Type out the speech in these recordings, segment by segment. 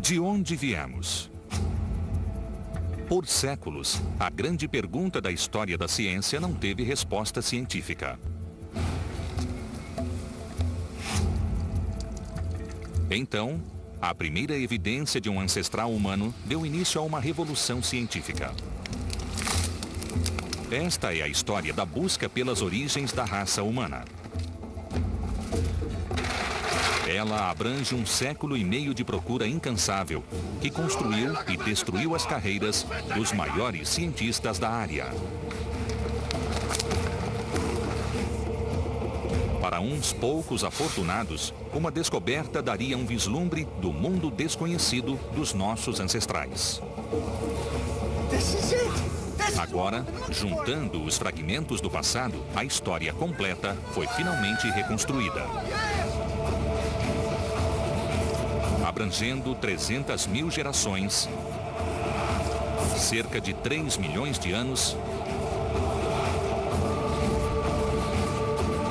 De onde viemos? Por séculos, a grande pergunta da história da ciência não teve resposta científica. Então, a primeira evidência de um ancestral humano deu início a uma revolução científica. Esta é a história da busca pelas origens da raça humana. Ela abrange 1,5 séculos de procura incansável, que construiu e destruiu as carreiras dos maiores cientistas da área. Para uns poucos afortunados, uma descoberta daria um vislumbre do mundo desconhecido dos nossos ancestrais. Agora, juntando os fragmentos do passado, a história completa foi finalmente reconstruída. Abrangendo 300.000 gerações, cerca de 3 milhões de anos,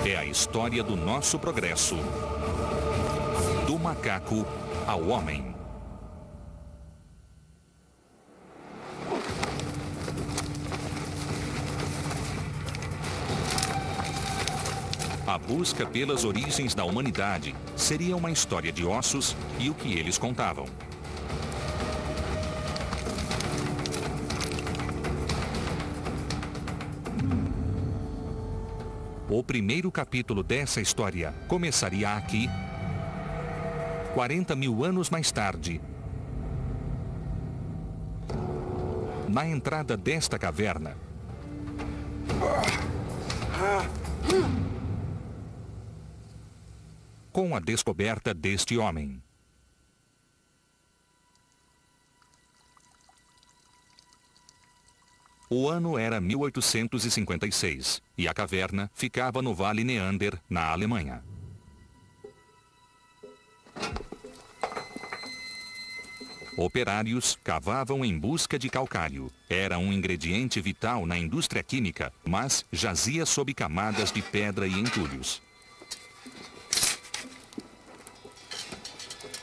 é a história do nosso progresso, do macaco ao homem. A busca pelas origens da humanidade seria uma história de ossos e o que eles contavam. O primeiro capítulo dessa história começaria aqui, 40.000 anos mais tarde, na entrada desta caverna. Com a descoberta deste homem. O ano era 1856 e a caverna ficava no Vale Neander, na Alemanha. Operários cavavam em busca de calcário. Era um ingrediente vital na indústria química, mas jazia sob camadas de pedra e entulhos.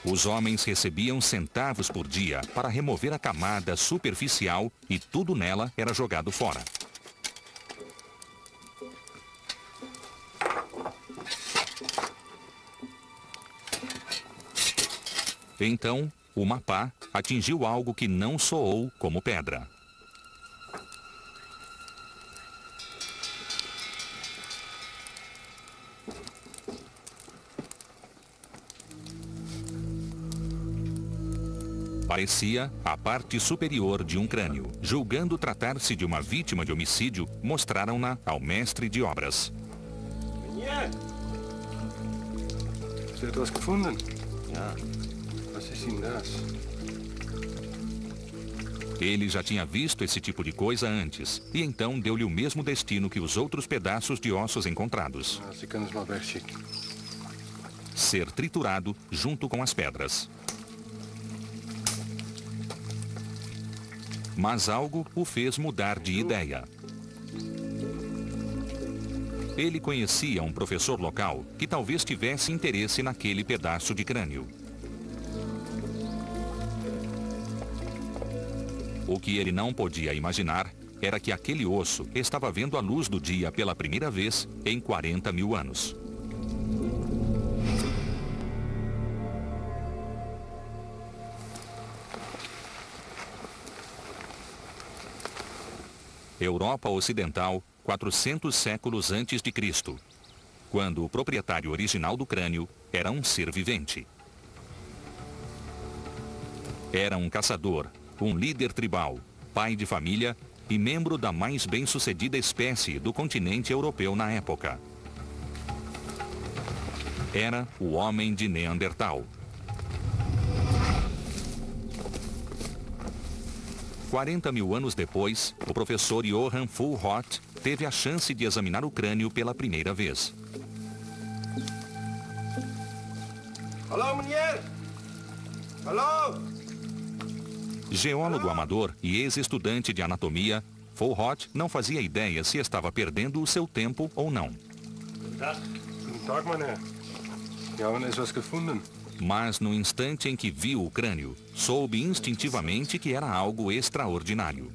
Os homens recebiam centavos por dia para remover a camada superficial e tudo nela era jogado fora. Então, uma pá atingiu algo que não soou como pedra. Parecia a parte superior de um crânio. Julgando tratar-se de uma vítima de homicídio, mostraram-na ao mestre de obras. Você hat was gefunden? Ja. Was ist denn das? Ele já tinha visto esse tipo de coisa antes, e então deu-lhe o mesmo destino que os outros pedaços de ossos encontrados. Sie können es mal wegschicken. Ser triturado junto com as pedras. Mas algo o fez mudar de ideia. Ele conhecia um professor local que talvez tivesse interesse naquele pedaço de crânio. O que ele não podia imaginar era que aquele osso estava vendo a luz do dia pela primeira vez em 40.000 anos. Europa Ocidental, 400 séculos antes de Cristo, quando o proprietário original do crânio era um ser vivente. Era um caçador, um líder tribal, pai de família e membro da mais bem-sucedida espécie do continente europeu na época. Era o homem de Neandertal. 40.000 anos depois, o professor Johann Fulhott teve a chance de examinar o crânio pela primeira vez. Alô, mulher! Alô! Geólogo amador e ex-estudante de anatomia, Fulhott não fazia ideia se estava perdendo o seu tempo ou não. Guten Tag, meine Herren. Wir haben etwas gefunden. Mas no instante em que viu o crânio, soube instintivamente que era algo extraordinário.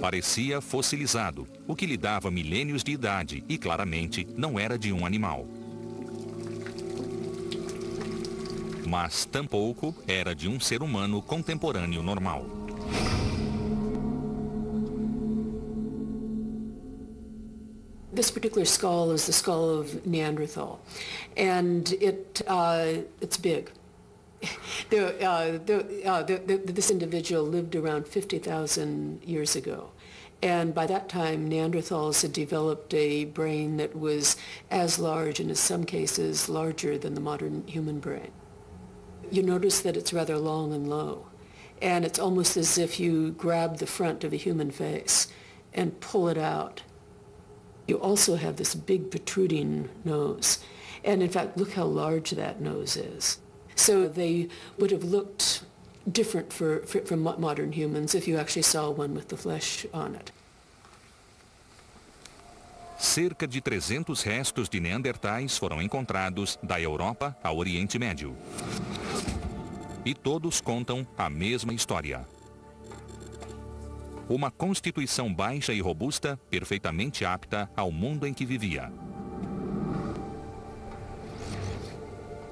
Parecia fossilizado, o que lhe dava milênios de idade e claramente não era de um animal. Mas tampouco era de um ser humano contemporâneo normal. This particular skull is the skull of Neanderthal, and it's big. This individual lived around 50,000 years ago, and by that time Neanderthals had developed a brain that was as large, and in some cases larger, than the modern human brain. You notice that it's rather long and low, and it's almost as if you grab the front of a human face and pull it out. You also have this big protruding nose. And in fact, look how large that nose is. So they would have looked different from modern humans if you actually saw one with the flesh on it. Cerca de 300 restos de neandertais foram encontrados da Europa ao Oriente Médio. E todos contam a mesma história. Uma constituição baixa e robusta, perfeitamente apta ao mundo em que vivia.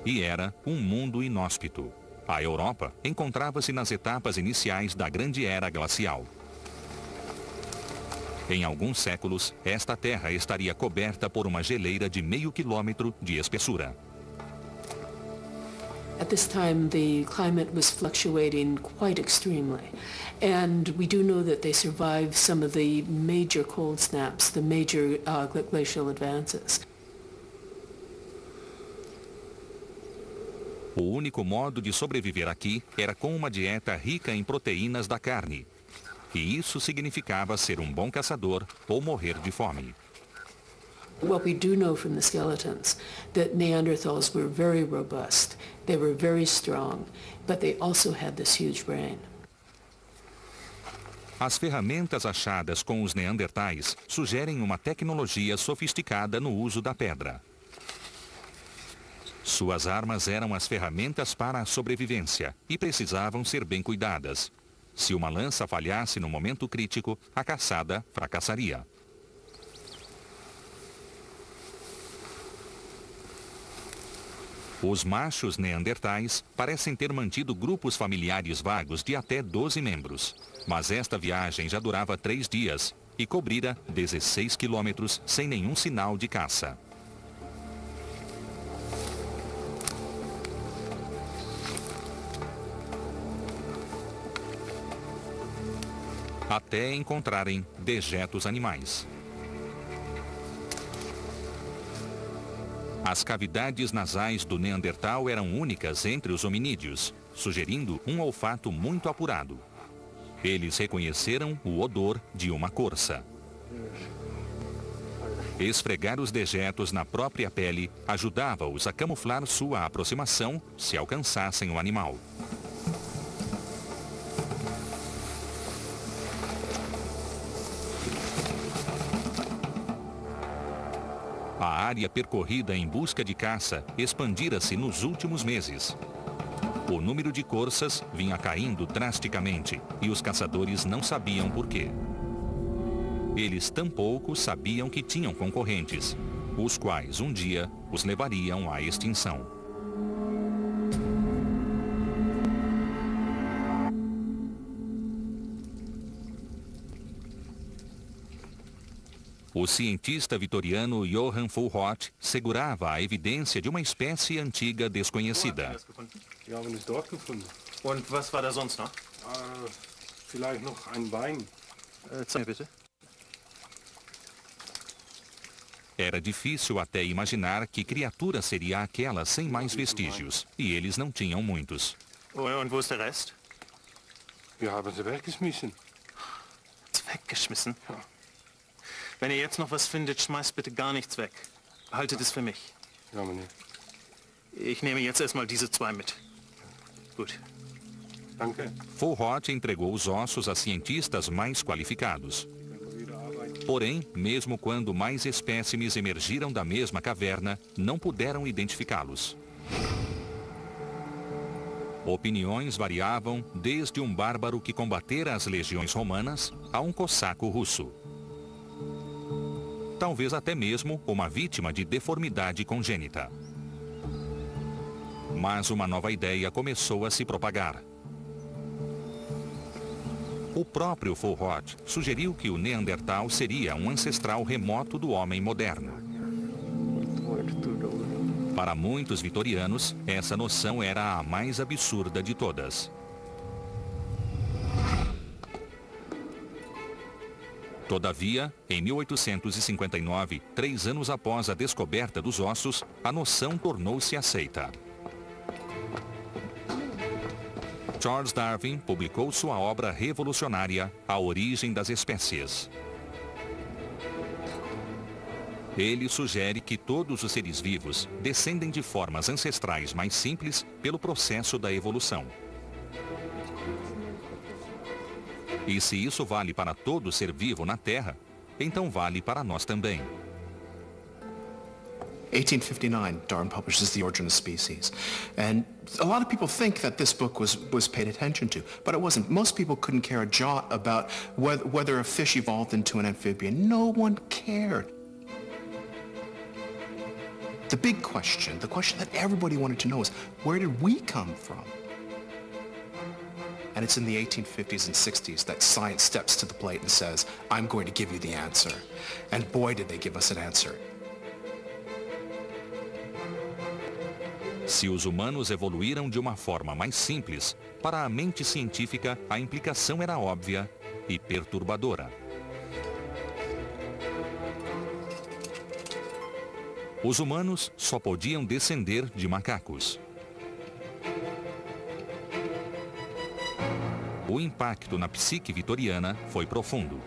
E era um mundo inóspito. A Europa encontrava-se nas etapas iniciais da Grande Era Glacial. Em alguns séculos, esta terra estaria coberta por uma geleira de meio quilômetro de espessura. At this time, the climate was fluctuating quite extremely, and we do know that they survived some of the major cold snaps, the major glacial advances. O único modo de sobreviver aqui era com uma dieta rica em proteínas da carne. E isso significava ser um bom caçador ou morrer de fome. What we do know from the skeletons, that Neanderthals were very robust, they were very strong, but they also had this huge brain. As ferramentas achadas com os neandertais sugerem uma tecnologia sofisticada no uso da pedra. Suas armas eram as ferramentas para a sobrevivência e precisavam ser bem cuidadas. Se uma lança falhasse no momento crítico, a caçada fracassaria. Os machos neandertais parecem ter mantido grupos familiares vagos de até 12 membros. Mas esta viagem já durava 3 dias e cobrira 16 quilômetros sem nenhum sinal de caça. Até encontrarem dejetos animais. As cavidades nasais do Neandertal eram únicas entre os hominídeos, sugerindo um olfato muito apurado. Eles reconheceram o odor de uma corça. Esfregar os dejetos na própria pele ajudava-os a camuflar sua aproximação se alcançassem o animal. A área percorrida em busca de caça expandira-se nos últimos meses. O número de corças vinha caindo drasticamente e os caçadores não sabiam por quê. Eles tampouco sabiam que tinham concorrentes, os quais um dia os levariam à extinção. O cientista vitoriano Johann Fulhort segurava a evidência de uma espécie antiga desconhecida. Wir haben es dort gefunden. Und was war da sonst noch? Vielleicht noch ein Bein. Zeig bitte. Era difícil até imaginar que criatura seria aquela sem mais vestígios, e eles não tinham muitos. Und wo ist der Rest? Wir haben sie weggeschmissen. Weggeschmissen? Ja. Wenn ihr jetzt noch was findet, schmeißt bitte gar nichts weg. Behaltet es für mich. Ja, meneer. Ich nehme jetzt erstmal diese 2 mit. Gut. Danke. Fulhort entregou os ossos a cientistas mais qualificados. Können wir wieder arbeiten. Porém, mesmo quando mais espécimes emergiram da mesma caverna, não puderam identificá-los. Opiniões variavam desde um bárbaro que combatera as legiões romanas a um cossaco russo. Talvez até mesmo uma vítima de deformidade congênita. Mas uma nova ideia começou a se propagar. O próprio Fulrott sugeriu que o Neandertal seria um ancestral remoto do homem moderno. Para muitos vitorianos, essa noção era a mais absurda de todas. Todavia, em 1859, 3 anos após a descoberta dos ossos, a noção tornou-se aceita. Charles Darwin publicou sua obra revolucionária, A Origem das Espécies. Ele sugere que todos os seres vivos descendem de formas ancestrais mais simples pelo processo da evolução. E se isso vale para todo ser vivo na Terra, então vale para nós também. 1859, Darwin publishes The Origin of Species. And a lot of people think that this book was paid attention to, but it wasn't. Most people couldn't care a jot about whether a fish evolved into an amphibian. No one cared. The big question, the question that everybody wanted to know is, where did we come from? And it's in the 1850s and 60s that science steps to the plate and says, I'm going to give you the answer. And boy, did they give us an answer. Se os humanos evoluíram de uma forma mais simples, para a mente científica a implicação era óbvia e perturbadora. Os humanos só podiam descender de macacos. O impacto na psique vitoriana foi profundo.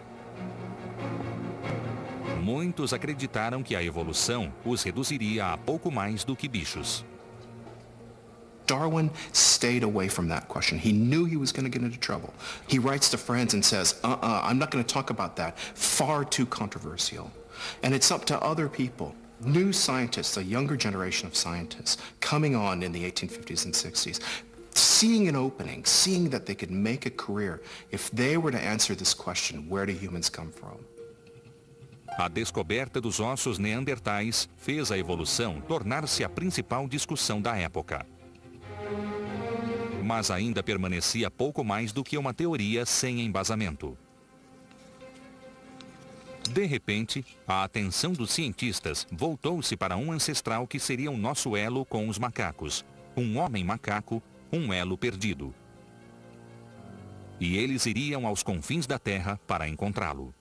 Muitos acreditaram que a evolução os reduziria a pouco mais do que bichos. Darwin stayed away from that question. He knew he was going to get into trouble. He writes to friends and says, I'm not going to talk about that. Far too controversial. And it's up to other people, new scientists, a younger generation of scientists, coming on in the 1850s and 60s, seeing an opening, seeing that they could make a career if they were to answer this question, where do humans come from? A descoberta dos ossos neandertais fez a evolução tornar-se a principal discussão da época. Mas ainda permanecia pouco mais do que uma teoria sem embasamento. De repente, a atenção dos cientistas voltou-se para um ancestral que seria o nosso elo com os macacos, um homem macaco, um elo perdido. E eles iriam aos confins da Terra para encontrá-lo.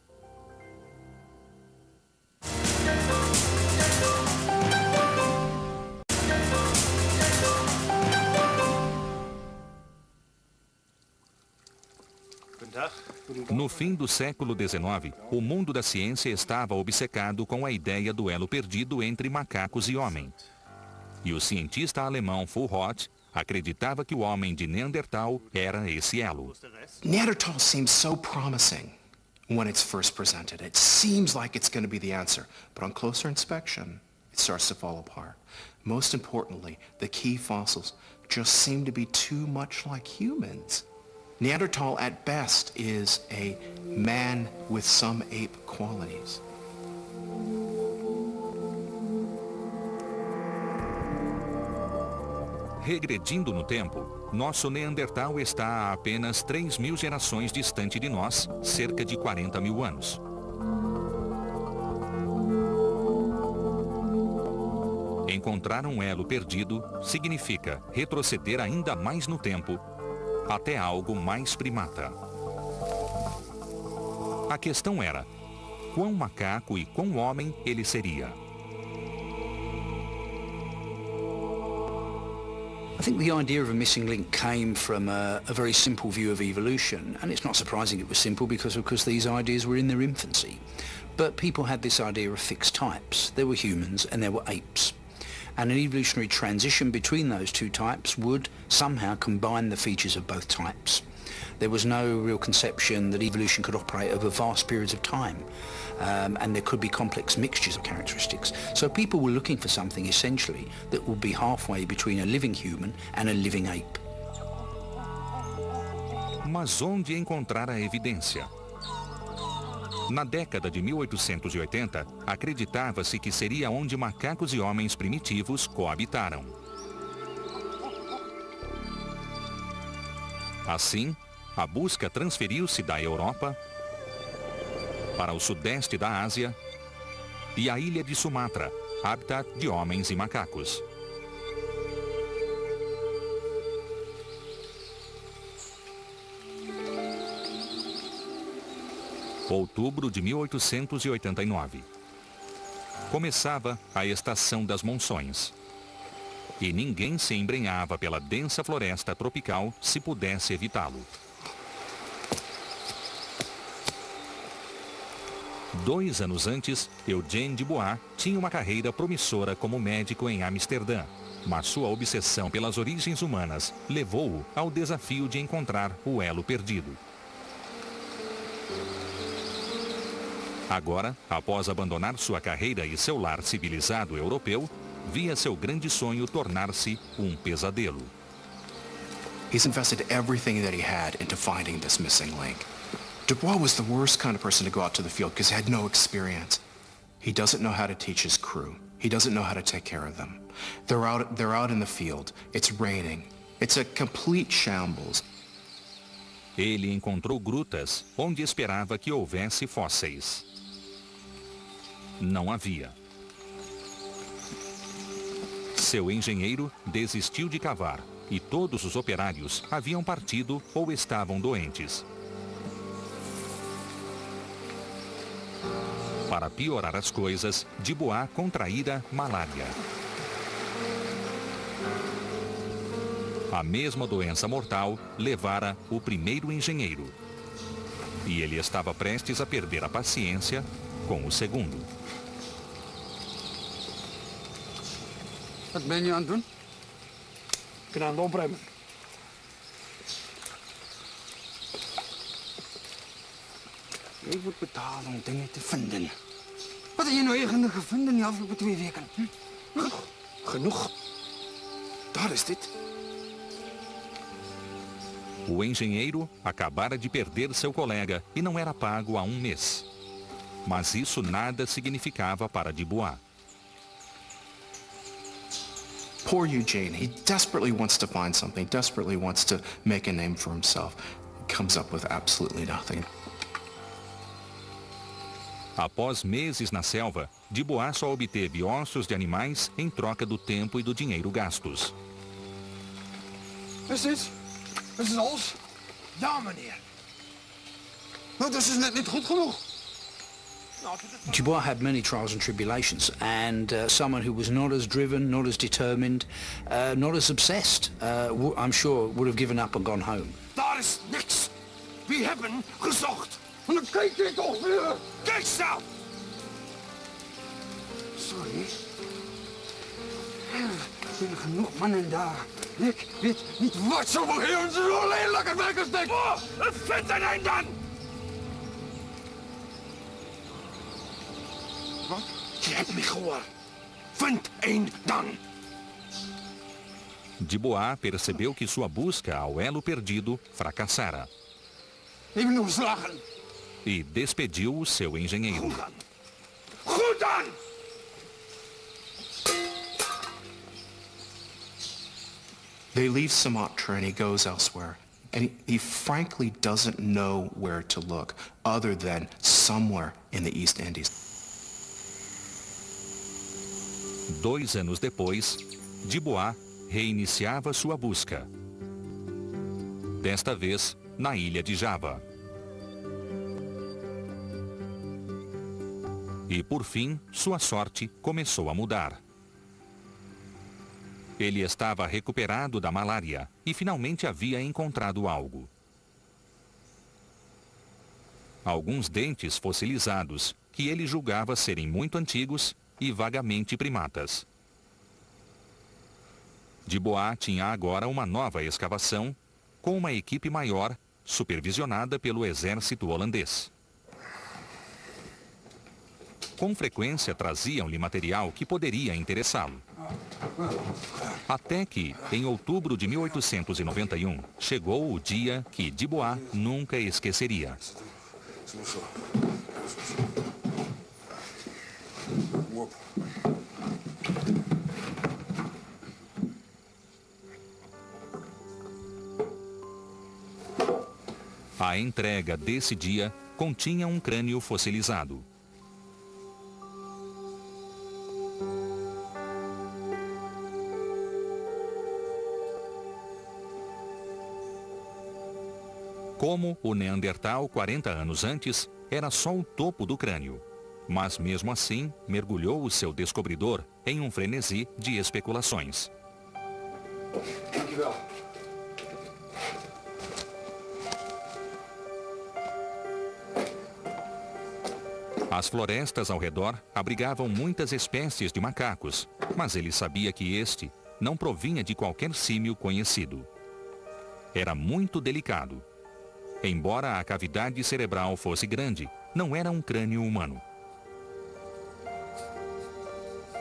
No fim do século XIX, o mundo da ciência estava obcecado com a ideia do elo perdido entre macacos e homem. E o cientista alemão Fulrott acreditava que o homem de Neandertal era esse elo. Neanderthal seems so promising when it's first presented. It seems like it's going to be the answer. But on closer inspection, it starts to fall apart. Most importantly, the key fossils just seem to be too much like humans. Neanderthal, at best, is a man with some ape qualities. Regredindo no tempo, nosso Neandertal está a apenas 3.000 gerações distante de nós, cerca de 40 mil anos. Encontrar um elo perdido significa retroceder ainda mais no tempo, até algo mais primata. A questão era, quão macaco e quão homem ele seria? I think the idea of a missing link came from a very simple view of evolution, and it's not surprising it was simple because, of course, these ideas were in their infancy. But people had this idea of fixed types. There were humans and there were apes. And an evolutionary transition between those two types would somehow combine the features of both types. There was no real conception that evolution could operate over vast periods of time, and there could be complex mixtures of characteristics. So people were looking for something essentially that would be halfway between a living human and a living ape. Mas onde encontrar a evidência? Na década de 1880, acreditava-se que seria onde macacos e homens primitivos coabitaram. Assim, a busca transferiu-se da Europa para o sudeste da Ásia e a ilha de Sumatra, habitat de homens e macacos. Outubro de 1889. Começava a estação das monções. E ninguém se embrenhava pela densa floresta tropical se pudesse evitá-lo. 2 anos antes, Eugène Dubois tinha uma carreira promissora como médico em Amsterdã, mas sua obsessão pelas origens humanas levou-o ao desafio de encontrar o elo perdido. Agora, após abandonar sua carreira e seu lar civilizado europeu, via seu grande sonho tornar-se um pesadelo. He's invested everything that he had into finding this missing link. Dubois was the worst kind of person to go out to the field because he had no experience. He doesn't know how to teach his crew. He doesn't know how to take care of them. They're out in the field. It's raining. It's a complete shambles. Ele encontrou grutas onde esperava que houvesse fósseis. Não havia. Seu engenheiro desistiu de cavar e todos os operários haviam partido ou estavam doentes. Para piorar as coisas, Dubois contraíra malária. A mesma doença mortal levara o primeiro engenheiro. E ele estava prestes a perder a paciência com o segundo. Wat ben je aan het doen? Ik ben aan het opruimen. Ik moet betalen om dingen te vinden. Wat heb je nou eigenlijk gevonden in de afgelopen 2 weken? Genoeg. Daar is dit. O engenheiro acabara de perder seu colega e não era pago há 1 mês. Mas isso nada significava para Dubois. Poor Eugene, he desperately wants to find something, desperately wants to make a name for himself. He comes up with absolutely nothing. Após meses na selva, Dubois só obteve ossos de animais em troca do tempo e do dinheiro gastos. Is dit? Is het alles? Ja, meneer. Nou, dat is net niet goed genoeg. Dubois had many trials and tribulations, and someone who was not as driven, not as determined, not as obsessed, I'm sure would have given up and gone home. Daar is niks. We hebben gezocht. En dan kijk je toch weer. Kijk zo! Sorry. Er zijn genoeg mannen daar. Ik weet niet wat ze voor hier zo lelijke werkers denken. Oh, vind er een dan! Wat? Je hebt me gehoord. Vind een dan! Dubois percebeu que sua busca ao elo perdido fracassara. Ik ben ontslagen. E despediu o seu engenheiro. Goed dan! Goed dan! They leave Sumatra and he goes elsewhere. And he frankly doesn't know where to look other than somewhere in the East Indies. 2 anos depois, Dubois reiniciava sua busca. Desta vez, na ilha de Java. E por fim, sua sorte começou a mudar. Ele estava recuperado da malária e finalmente havia encontrado algo. Alguns dentes fossilizados que ele julgava serem muito antigos e vagamente primatas. Dubois tinha agora uma nova escavação, com uma equipe maior supervisionada pelo exército holandês. Com frequência traziam-lhe material que poderia interessá-lo. Até que, em outubro de 1891, chegou o dia que Dubois nunca esqueceria. A entrega desse dia continha um crânio fossilizado. Como o Neandertal 40 anos antes, era só o topo do crânio. Mas mesmo assim, mergulhou o seu descobridor em um frenesi de especulações. As florestas ao redor abrigavam muitas espécies de macacos, mas ele sabia que este não provinha de qualquer símio conhecido. Era muito delicado. Embora a cavidade cerebral fosse grande, não era um crânio humano.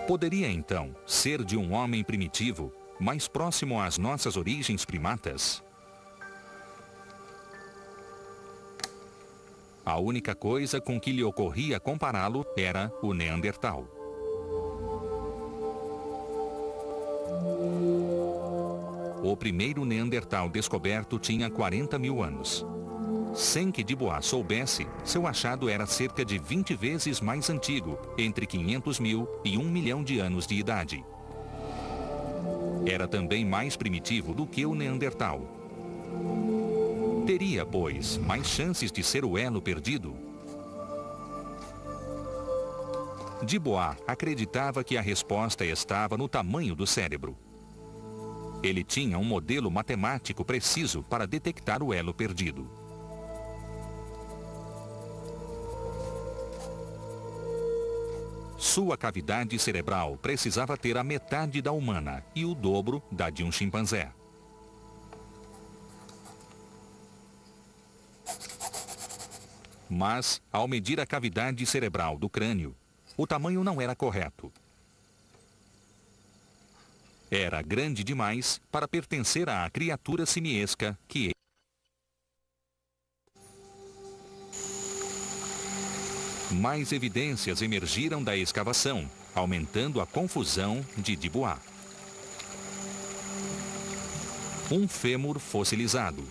Poderia, então, ser de um homem primitivo, mais próximo às nossas origens primatas? A única coisa com que lhe ocorria compará-lo era o Neandertal. O primeiro Neandertal descoberto tinha 40 mil anos. Sem que Dubois soubesse, seu achado era cerca de 20 vezes mais antigo, entre 500 mil e 1 milhão de anos de idade. Era também mais primitivo do que o Neandertal. Teria, pois, mais chances de ser o elo perdido? Dubois acreditava que a resposta estava no tamanho do cérebro. Ele tinha um modelo matemático preciso para detectar o elo perdido. Sua cavidade cerebral precisava ter a metade da humana e o dobro da de um chimpanzé. Mas, ao medir a cavidade cerebral do crânio, o tamanho não era correto. Era grande demais para pertencer à criatura simiesca que ele. Mais evidências emergiram da escavação, aumentando a confusão de Dubois. Um fêmur fossilizado.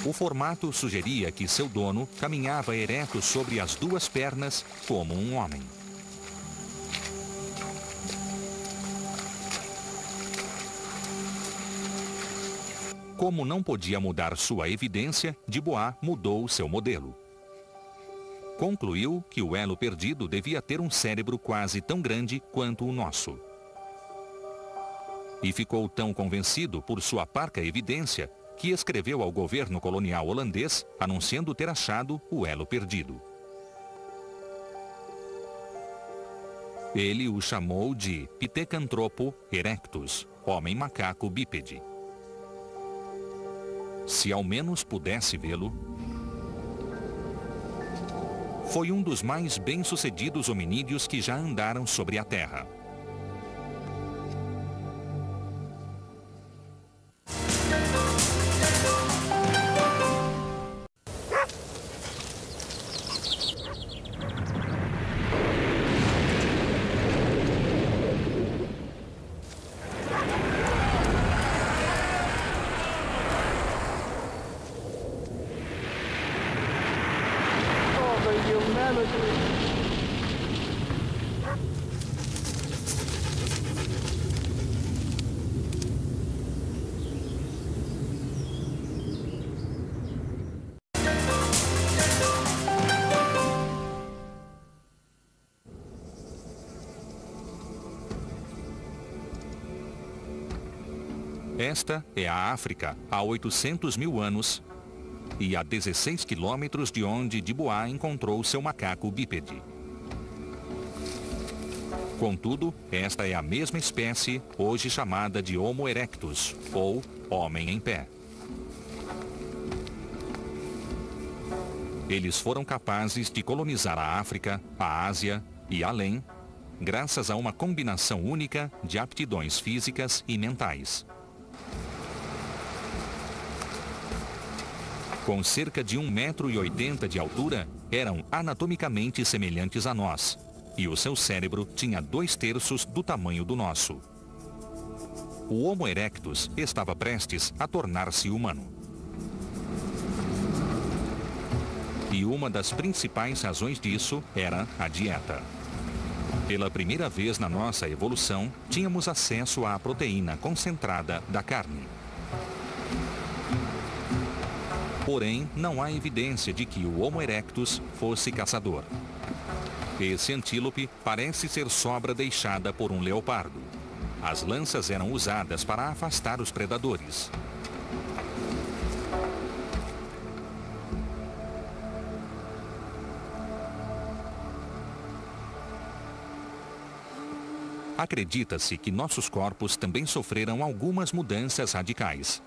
O formato sugeria que seu dono caminhava ereto sobre as duas pernas como um homem. Como não podia mudar sua evidência, Dubois mudou seu modelo. Concluiu que o elo perdido devia ter um cérebro quase tão grande quanto o nosso. E ficou tão convencido por sua parca evidência que escreveu ao governo colonial holandês anunciando ter achado o elo perdido. Ele o chamou de Pithecanthropo erectus, homem macaco bípede. Se ao menos pudesse vê-lo, foi um dos mais bem-sucedidos hominídeos que já andaram sobre a Terra. Esta é a África há 800 mil anos e a 16 quilômetros de onde Dubois encontrou seu macaco bípede. Contudo, esta é a mesma espécie, hoje chamada de Homo erectus, ou homem em pé. Eles foram capazes de colonizar a África, a Ásia e além, graças a uma combinação única de aptidões físicas e mentais. Com cerca de 1,80 m de altura, eram anatomicamente semelhantes a nós, e o seu cérebro tinha 2/3 do tamanho do nosso. O Homo erectus estava prestes a tornar-se humano. E uma das principais razões disso era a dieta. Pela primeira vez na nossa evolução, tínhamos acesso à proteína concentrada da carne. Porém, não há evidência de que o Homo erectus fosse caçador. Esse antílope parece ser sobra deixada por um leopardo. As lanças eram usadas para afastar os predadores. Acredita-se que nossos corpos também sofreram algumas mudanças radicais.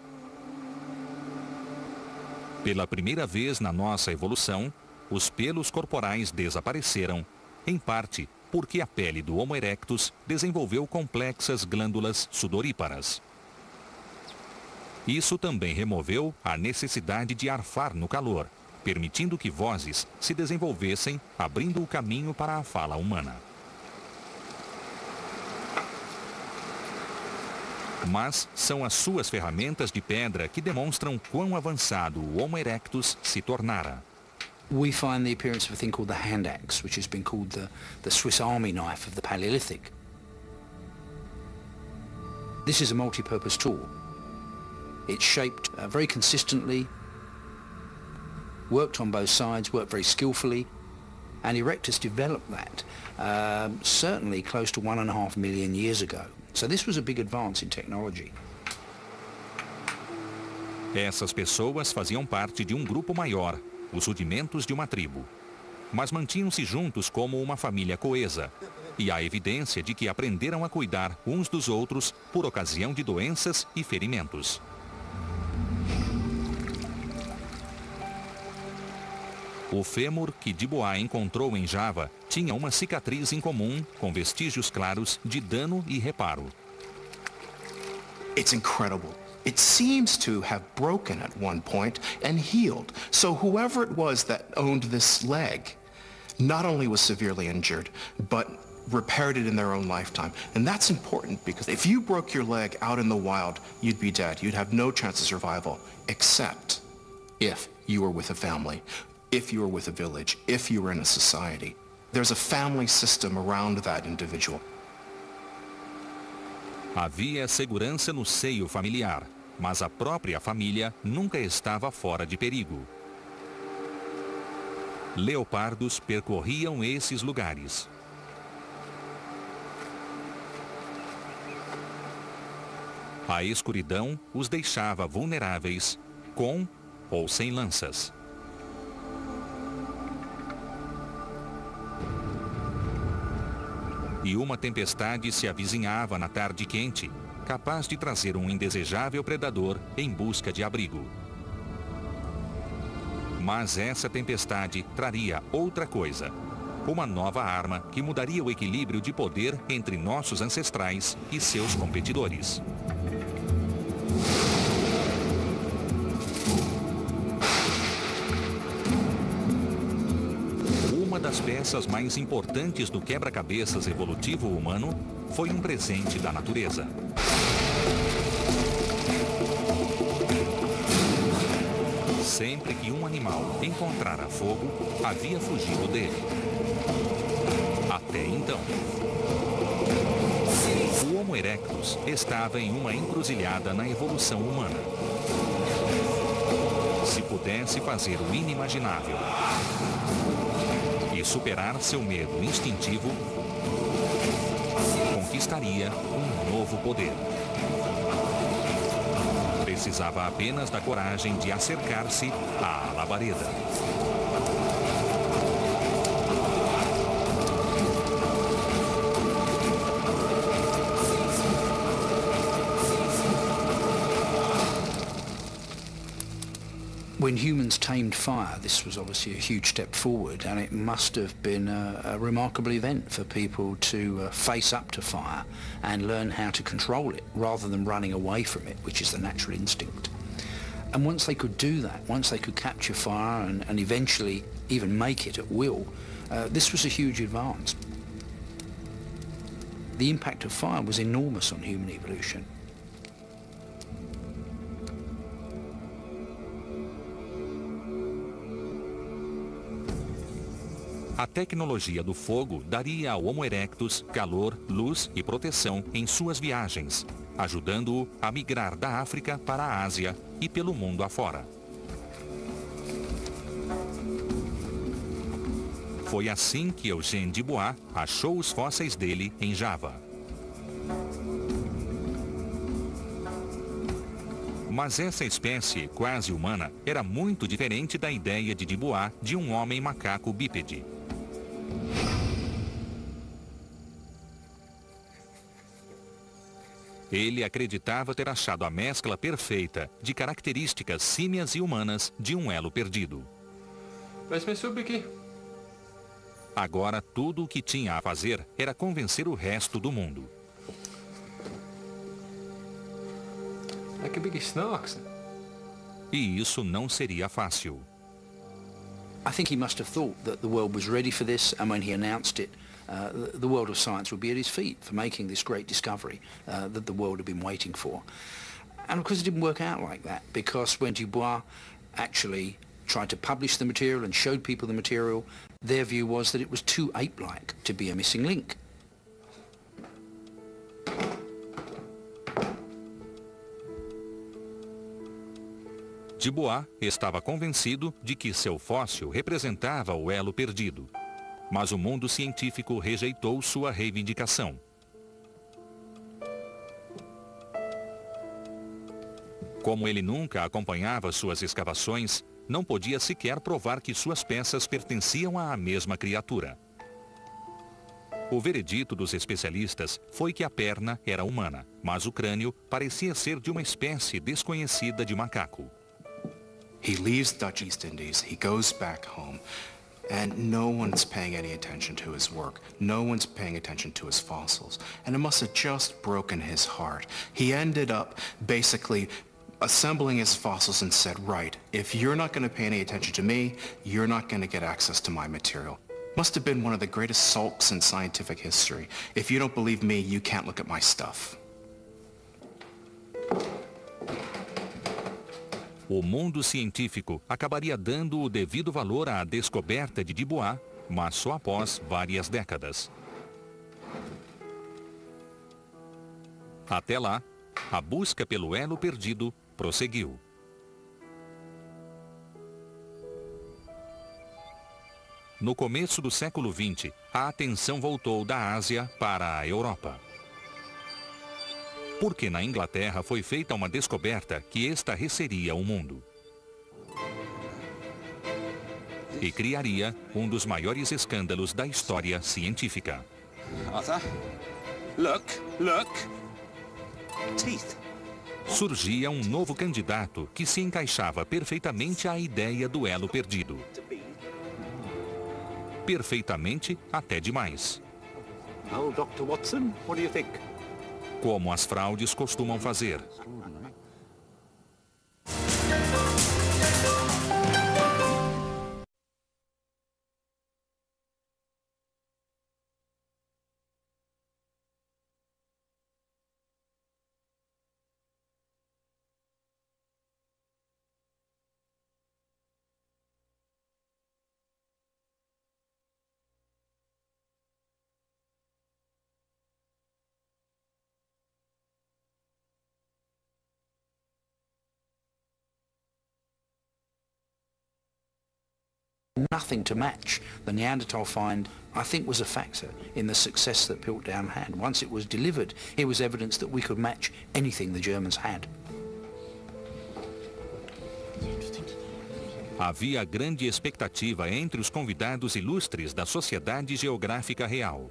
Pela primeira vez na nossa evolução, os pelos corporais desapareceram, em parte porque a pele do Homo erectus desenvolveu complexas glândulas sudoríparas. Isso também removeu a necessidade de arfar no calor, permitindo que vozes se desenvolvessem, abrindo o caminho para a fala humana. Mas são as suas ferramentas de pedra que demonstram quão avançado o Homo erectus se tornara. We find the appearance of a thing called the hand axe, which has been called the Swiss Army knife of the Paleolithic. This is a multi-purpose tool. It's shaped very consistently, worked on both sides, worked very skillfully, and erectus developed that certainly close to 1.5 million years ago. So this was a big advance in technology. Essas pessoas faziam parte de um grupo maior, os rudimentos de uma tribo. Mas mantinham-se juntos como uma família coesa. E há evidência de que aprenderam a cuidar uns dos outros por ocasião de doenças e ferimentos. O fêmur que Dubois encontrou em Java tinha uma cicatriz em comum com vestígios claros de dano e reparo. It's incredible. It seems to have broken at one point and healed. So whoever it was that owned this leg not only was severely injured, but repaired it in their own lifetime. And that's important because if you broke your leg out in the wild, you'd be dead. You'd have no chance of survival, except if you were with a family, if you were with a village, if you were in a society. There's a family system around that individual. Havia segurança no seio familiar, mas a própria família nunca estava fora de perigo. Leopardos percorriam esses lugares. A escuridão os deixava vulneráveis, com ou sem lanças. E uma tempestade se avizinhava na tarde quente, capaz de trazer um indesejável predador em busca de abrigo. Mas essa tempestade traria outra coisa, uma nova arma que mudaria o equilíbrio de poder entre nossos ancestrais e seus competidores. Uma das peças mais importantes do quebra-cabeças evolutivo humano foi um presente da natureza. Sempre que um animal encontrara fogo, havia fugido dele. Até então. O Homo erectus estava em uma encruzilhada na evolução humana. Se pudesse fazer o inimaginável e superar seu medo instintivo, conquistaria um novo poder. Precisava apenas da coragem de acercar-se à labareda. When humans tamed fire, this was obviously a huge step forward, and it must have been a remarkable event for people to face up to fire and learn how to control it rather than running away from it, which is the natural instinct. And once they could do that, once they could capture fire and eventually even make it at will, this was a huge advance. The impact of fire was enormous on human evolution. A tecnologia do fogo daria ao Homo erectus calor, luz e proteção em suas viagens, ajudando-o a migrar da África para a Ásia e pelo mundo afora. Foi assim que Eugène Dubois achou os fósseis dele em Java. Mas essa espécie quase humana era muito diferente da ideia de Dubois de um homem macaco bípede. Ele acreditava ter achado a mescla perfeita de características símias e humanas de um elo perdido. Agora tudo o que tinha a fazer era convencer o resto do mundo. E isso não seria fácil. I think he must have thought that the world was ready for this, and when he announced it, the world of science would be at his feet for making this great discovery that the world had been waiting for. And of course it didn't work out like that, because when Dubois actually tried to publish the material and showed people the material, their view was that it was too ape-like to be a missing link. Dubois estava convencido de que seu fóssil representava o elo perdido, mas o mundo científico rejeitou sua reivindicação. Como ele nunca acompanhava suas escavações, não podia sequer provar que suas peças pertenciam à mesma criatura. O veredito dos especialistas foi que a perna era humana, mas o crânio parecia ser de uma espécie desconhecida de macaco. He leaves Dutch East Indies, he goes back home, and no one's paying any attention to his work. No one's paying attention to his fossils. And it must have just broken his heart. He ended up basically assembling his fossils and said, right, if you're not going to pay any attention to me, you're not going to get access to my material. Must have been one of the greatest sulks in scientific history. If you don't believe me, you can't look at my stuff. O mundo científico acabaria dando o devido valor à descoberta de Dubois, mas só após várias décadas. Até lá, a busca pelo elo perdido prosseguiu. No começo do século XX, a atenção voltou da Ásia para a Europa. Porque na Inglaterra foi feita uma descoberta que estarreceria o mundo. E criaria um dos maiores escândalos da história científica. Arthur, look, look. Teeth. Surgia um novo candidato que se encaixava perfeitamente à ideia do elo perdido. Perfeitamente até demais. Well, Dr. Watson, what do you think? Como as fraudes costumam fazer. Nothing to match the Neanderthal find, I think, was a factor in the success that Piltdown had. Once it was delivered, it was evidence that we could match anything the Germans had. Havia grande expectativa entre os convidados ilustres da Sociedade Geográfica Real.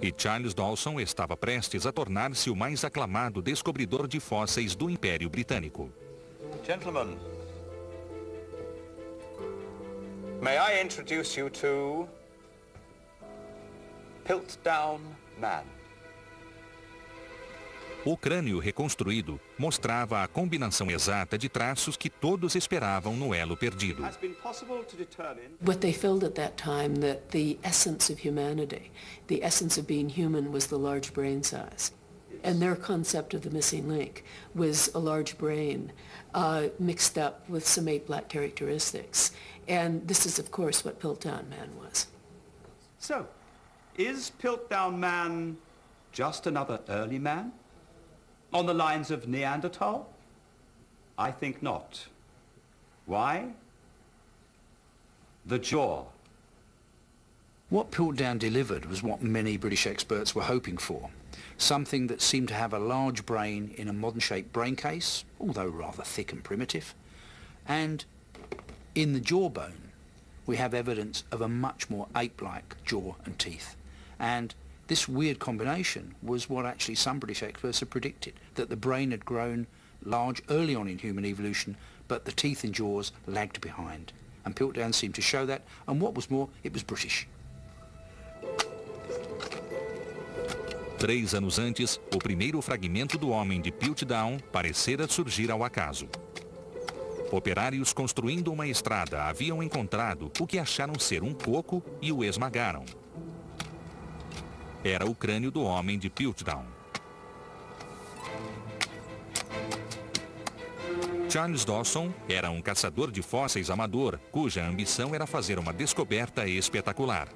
E Charles Dawson estava prestes a tornar-se o mais aclamado descobridor de fósseis do Império Britânico. Gentlemen, May I introduce you to Piltdown Man. O crânio reconstruído mostrava a combinação exata de traços que todos esperavam no elo perdido. What they felt at that time that the essence of humanity, the essence of being human was the large brain size. And their concept of the missing link was a large brain mixed up with some ape black characteristics. And this is, of course, what Piltdown Man was. So, is Piltdown Man just another early man? On the lines of Neanderthal? I think not. Why? The jaw. What Piltdown delivered was what many British experts were hoping for. Something that seemed to have a large brain in a modern-shaped brain case, although rather thick and primitive. And in the jawbone, we have evidence of a much more ape-like jaw and teeth. And this weird combination was what actually some British experts had predicted, that the brain had grown large early on in human evolution, but the teeth and jaws lagged behind. And Piltdown seemed to show that, and what was more, it was British. 3 anos antes, o primeiro fragmento do homem de Piltdown parecera surgir ao acaso. Operários construindo uma estrada haviam encontrado o que acharam ser um coco e o esmagaram. Era o crânio do homem de Piltdown. Charles Dawson era um caçador de fósseis amador, cuja ambição era fazer uma descoberta espetacular.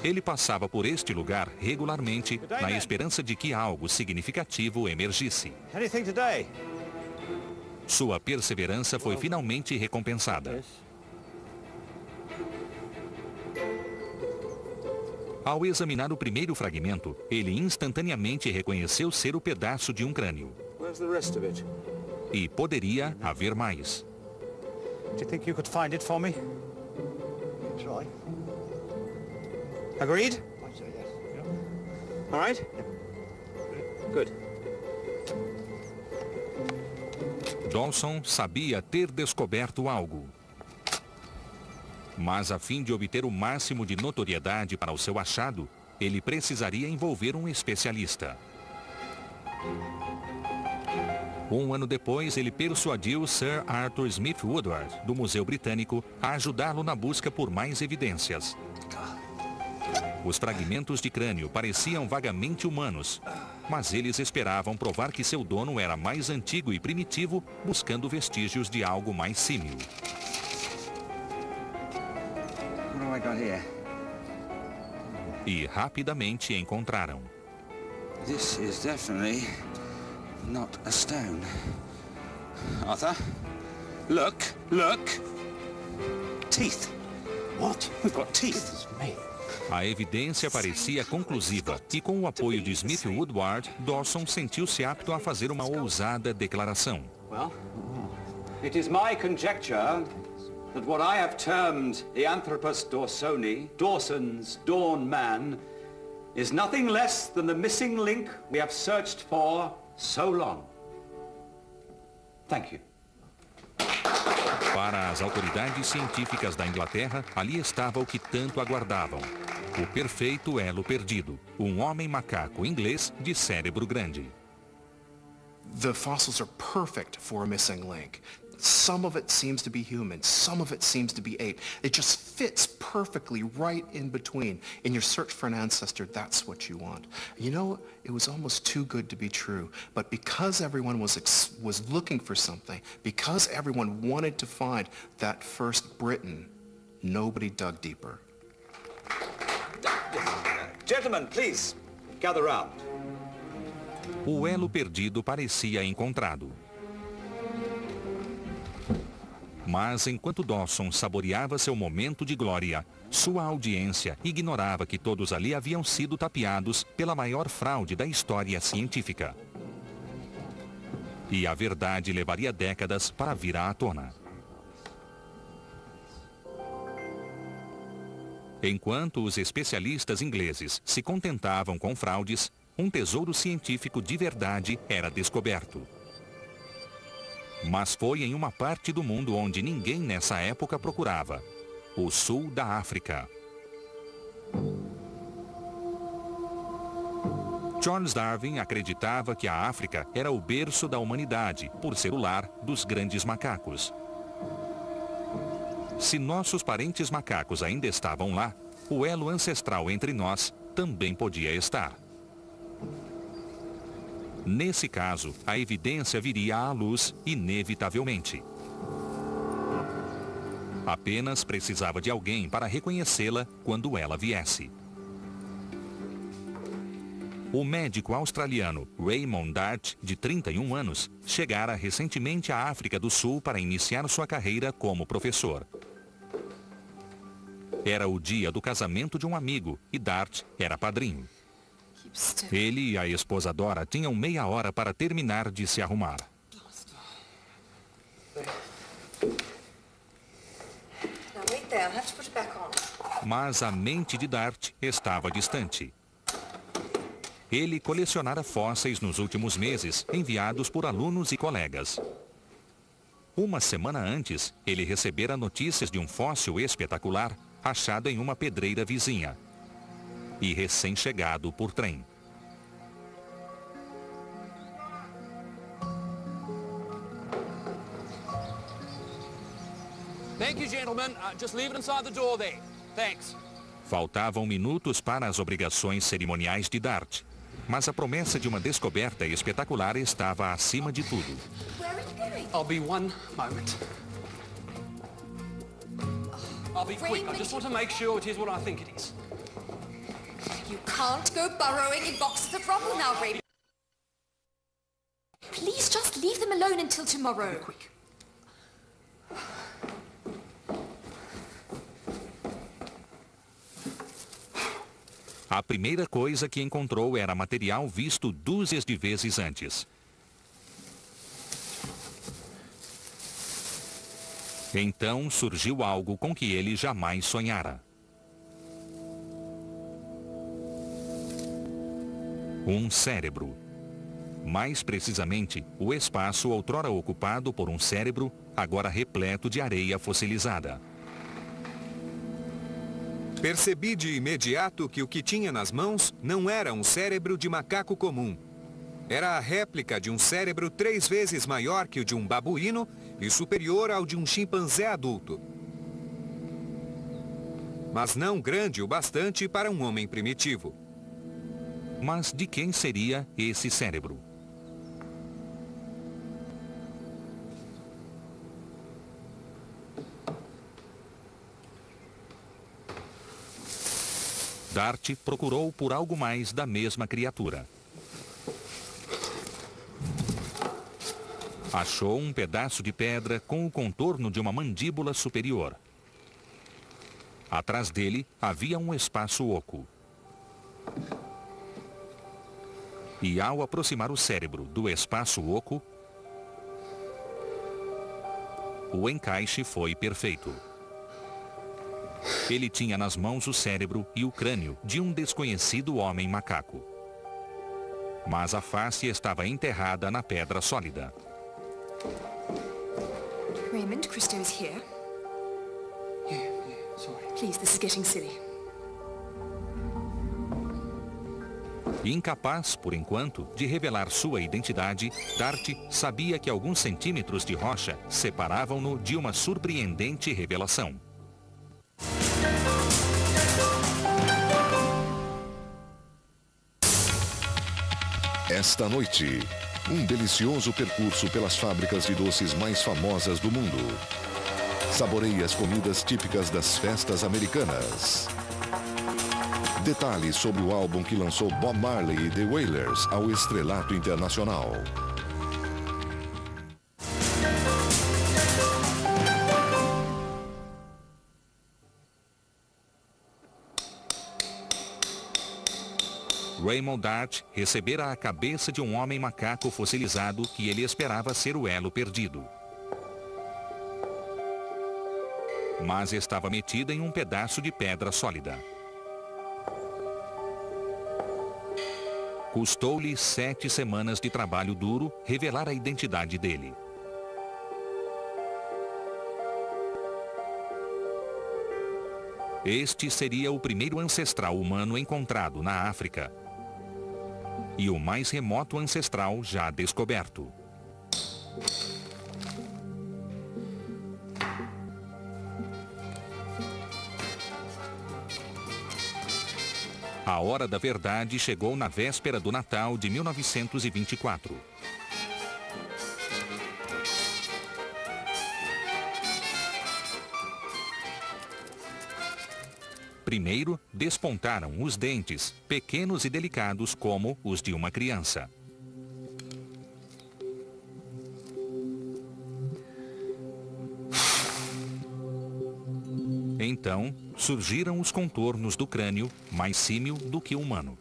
Ele passava por este lugar regularmente, na esperança de que algo significativo emergisse. Sua perseverança foi finalmente recompensada. Ao examinar o primeiro fragmento, ele instantaneamente reconheceu ser o pedaço de um crânio. E poderia haver mais. Do you think you could find it for me? Try. Agreed? I say yes. Yeah. All right? Yeah. Good. Dawson sabia ter descoberto algo. Mas a fim de obter o máximo de notoriedade para o seu achado, ele precisaria envolver um especialista. Um ano depois, ele persuadiu Sir Arthur Smith Woodward, do Museu Britânico, a ajudá-lo na busca por mais evidências. Os fragmentos de crânio pareciam vagamente humanos, mas eles esperavam provar que seu dono era mais antigo e primitivo, buscando vestígios de algo mais símil. E rapidamente encontraram. This is definitely not a stone. Arthur, look, look. Teeth. What? We've got teeth. A evidência parecia conclusiva e com o apoio de Smith Woodward, Dawson sentiu-se apto a fazer uma ousada declaração. Well, it is my conjecture that what I have termed the Anthropus dawsoni, Dawson's Dawn Man, is nothing less than the missing link we have searched for so long. Thank you. Para as autoridades científicas da Inglaterra, ali estava o que tanto aguardavam. O perfeito elo perdido. Um homem macaco inglês de cérebro grande. The fossils are perfect for a missing link. Some of it seems to be human, some of it seems to be ape. It just fits perfectly right in between. In your search for an ancestor, that's what you want. You know, it was almost too good to be true. But because everyone was looking for something, because everyone wanted to find that first Briton, nobody dug deeper. Gentlemen, please, gather round. O elo perdido parecia encontrado. Mas enquanto Dawson saboreava seu momento de glória, sua audiência ignorava que todos ali haviam sido tapeados pela maior fraude da história científica. E a verdade levaria décadas para vir à tona. Enquanto os especialistas ingleses se contentavam com fraudes, um tesouro científico de verdade era descoberto. Mas foi em uma parte do mundo onde ninguém nessa época procurava: o sul da África. Charles Darwin acreditava que a África era o berço da humanidade, por ser o lar dos grandes macacos. Se nossos parentes macacos ainda estavam lá, o elo ancestral entre nós também podia estar. Nesse caso, a evidência viria à luz inevitavelmente. Apenas precisava de alguém para reconhecê-la quando ela viesse. O médico australiano Raymond Dart, de 31 anos, chegara recentemente à África do Sul para iniciar sua carreira como professor. Era o dia do casamento de um amigo e Dart era padrinho. Ele e a esposa Dora tinham meia hora para terminar de se arrumar. Mas a mente de Dart estava distante. Ele colecionara fósseis nos últimos meses, enviados por alunos e colegas. Uma semana antes, ele recebera notícias de um fóssil espetacular achado em uma pedreira vizinha e recém-chegado por trem. Thank you, gentlemen. Just leave it inside the door there. Thanks. Faltavam minutos para as obrigações cerimoniais de Dart, mas a promessa de uma descoberta espetacular estava acima de tudo. I'll be one moment. I'll be quick. I just want to make sure it is what I think it is. You can't go burrowing in boxes of rubble now, Raymond. Please just leave them alone until tomorrow. Quick. A primeira coisa que encontrou era material visto dúzias de vezes antes. Então surgiu algo com que ele jamais sonhara. Um cérebro. Mais precisamente, o espaço outrora ocupado por um cérebro, agora repleto de areia fossilizada. Percebi de imediato que o que tinha nas mãos não era um cérebro de macaco comum. Era a réplica de um cérebro 3 vezes maior que o de um babuíno e superior ao de um chimpanzé adulto. Mas não grande o bastante para um homem primitivo. Mas de quem seria esse cérebro? Dart procurou por algo mais da mesma criatura. Achou um pedaço de pedra com o contorno de uma mandíbula superior. Atrás dele havia um espaço oco. E ao aproximar o cérebro do espaço oco, o encaixe foi perfeito. Ele tinha nas mãos o cérebro e o crânio de um desconhecido homem macaco. Mas a face estava enterrada na pedra sólida. Raymond, Christo is here. Yeah, sorry. Please, this is getting silly. Incapaz, por enquanto, de revelar sua identidade, Dart sabia que alguns centímetros de rocha separavam-no de uma surpreendente revelação. Esta noite, um delicioso percurso pelas fábricas de doces mais famosas do mundo. Saboreie as comidas típicas das festas americanas. Detalhes sobre o álbum que lançou Bob Marley e The Wailers ao estrelato internacional. Raymond Dart recebera a cabeça de um homem macaco fossilizado que ele esperava ser o elo perdido. Mas estava metida em um pedaço de pedra sólida. Custou-lhe 7 semanas de trabalho duro revelar a identidade dele. Este seria o primeiro ancestral humano encontrado na África. E o mais remoto ancestral já descoberto. A hora da verdade chegou na véspera do Natal de 1924. Primeiro, despontaram os dentes, pequenos e delicados como os de uma criança. Então, surgiram os contornos do crânio, mais símil do que humano.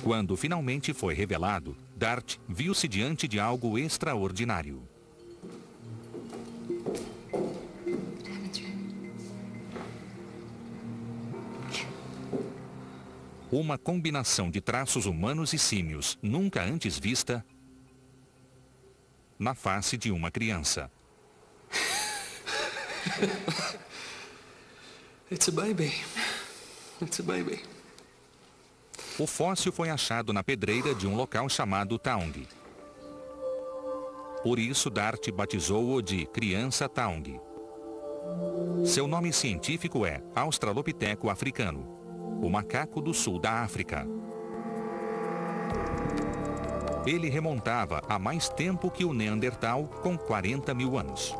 Quando finalmente foi revelado, Dart viu-se diante de algo extraordinário. Uma combinação de traços humanos e símios nunca antes vista na face de uma criança. It's a baby. It's a baby. O fóssil foi achado na pedreira de um local chamado Taung. Por isso, Dart batizou-o de criança Taung. Seu nome científico é Australopiteco africano, o macaco do sul da África. Ele remontava a mais tempo que o Neandertal, com 40 mil anos.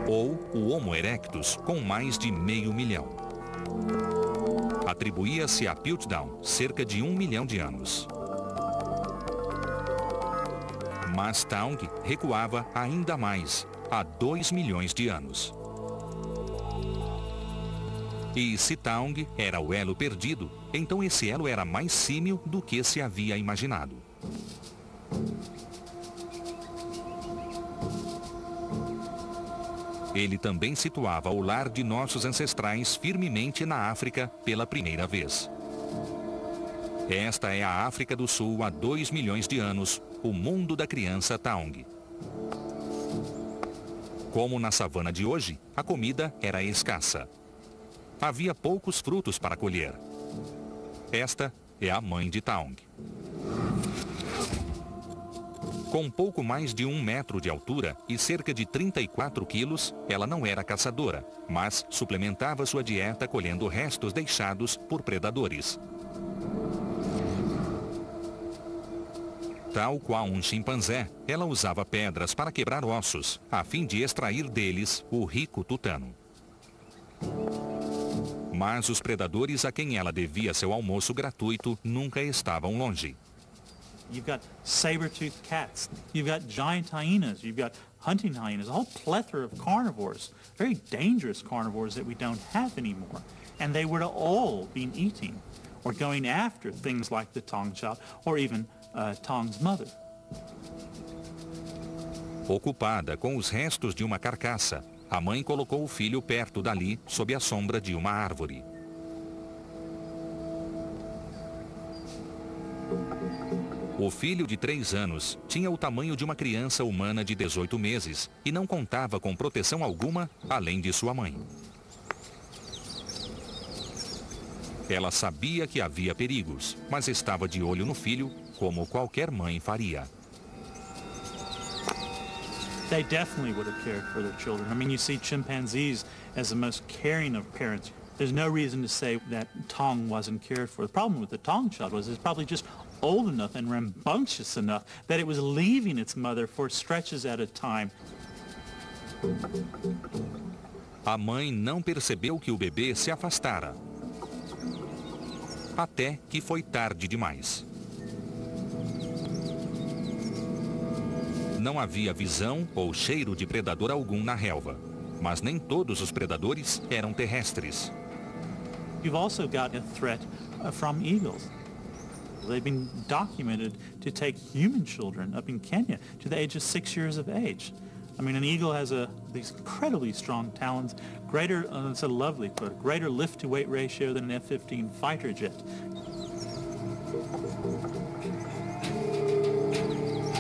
Ou o Homo erectus, com mais de meio milhão. Atribuía-se a Piltdown cerca de 1 milhão de anos. Mas Taung recuava ainda mais, a 2 milhões de anos. E se Taung era o elo perdido, então esse elo era mais símil do que se havia imaginado. Ele também situava o lar de nossos ancestrais firmemente na África pela primeira vez. Esta é a África do Sul há 2 milhões de anos, o mundo da criança Taung. Como na savana de hoje, a comida era escassa. Havia poucos frutos para colher. Esta é a mãe de Taung. Com pouco mais de 1 metro de altura e cerca de 34 quilos, ela não era caçadora, mas suplementava sua dieta colhendo restos deixados por predadores. Tal qual um chimpanzé, ela usava pedras para quebrar ossos, a fim de extrair deles o rico tutano. Mas os predadores a quem ela devia seu almoço gratuito nunca estavam longe. You've got saber-toothed cats. You've got giant hyenas. You've got hunting hyenas. A whole plethora of carnivores, very dangerous carnivores that we don't have anymore. And they would have all been eating or going after things like the Taung child or even Taung's mother. Ocupada com os restos de uma carcaça, a mãe colocou o filho perto dali, sob a sombra de uma árvore. O filho de 3 anos tinha o tamanho de uma criança humana de 18 meses e não contava com proteção alguma além de sua mãe. Ela sabia que havia perigos, mas estava de olho no filho, como qualquer mãe faria. They definitely would have cared for their children. I mean, you see chimpanzees as the most caring of parents. There's no reason to say that Taung wasn't cared for. The problem with the Taung child was it's probably just old enough and rambunctious enough that it was leaving its mother for stretches at a time. A mãe não percebeu que o bebê se afastara. Até que foi tarde demais. Não havia visão ou cheiro de predador algum na relva, mas nem todos os predadores eram terrestres. You've also got a threat from eagles. They've been documented to take human children up in Kenya to the age of 6 years of age. I mean, an eagle has these incredibly strong talons, greater, it's a lovely quote, greater lift-to-weight ratio than an F-15 fighter jet.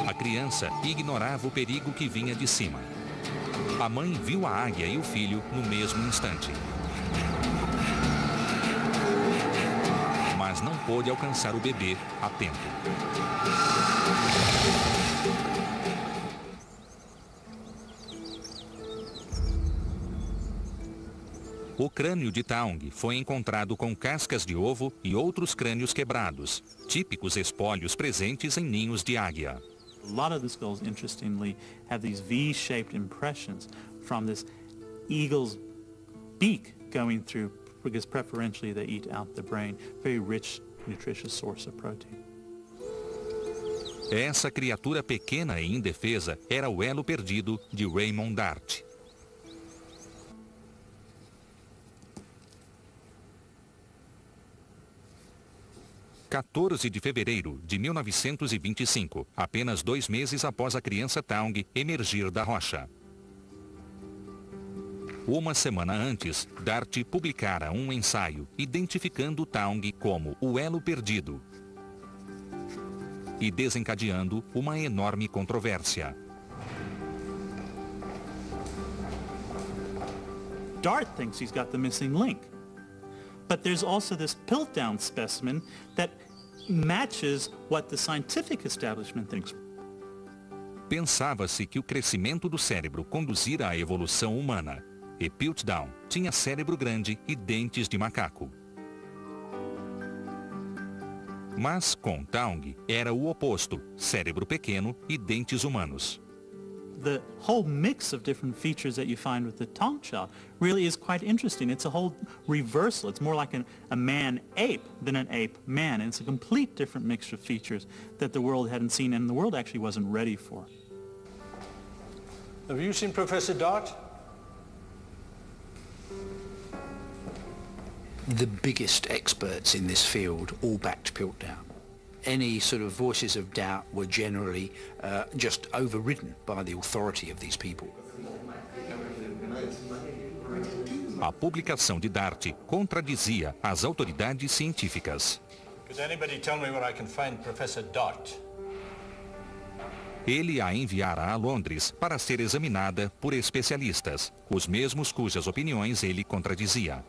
A criança ignorava o perigo que vinha de cima. A mãe viu a águia e o filho no mesmo instante. Mas não pôde alcançar o bebê a tempo. O crânio de Taung foi encontrado com cascas de ovo e outros crânios quebrados, típicos espólios presentes em ninhos de águia. A lot of the skulls, interestingly, have these V-shaped impressions from this eagle's beak going through, because preferentially they eat out the brain. Very rich, nutritious source of protein. Essa criatura pequena e indefesa era o elo perdido de Raymond Dart. – 14 de fevereiro de 1925, apenas 2 meses após a criança Taung emergir da rocha. Uma semana antes, Dart publicara um ensaio identificando Taung como o elo perdido e desencadeando uma enorme controvérsia. Dart thinks he's got the missing link. But there's also this Piltdown specimen that matches what the scientific establishment thinks. Pensava-se que o crescimento do cérebro conduzira à evolução humana. E Piltdown tinha cérebro grande e dentes de macaco. Mas com Taung era o oposto, cérebro pequeno e dentes humanos. The whole mix of different features that you find with the Taung child really is quite interesting. It's a whole reversal. It's more like a man-ape than an ape-man. And it's a complete different mixture of features that the world hadn't seen and the world actually wasn't ready for. Have you seen Professor Dart? The biggest experts in this field all backed Piltdown. Any sort of voices of doubt were generally just overridden by the authority of these people. A publicação de Dart contradizia as autoridades científicas. Could anybody tell me where I can find Professor Dart? Ele a enviara a Londres para ser examinada por especialistas, os mesmos cujas opiniões ele contradizia.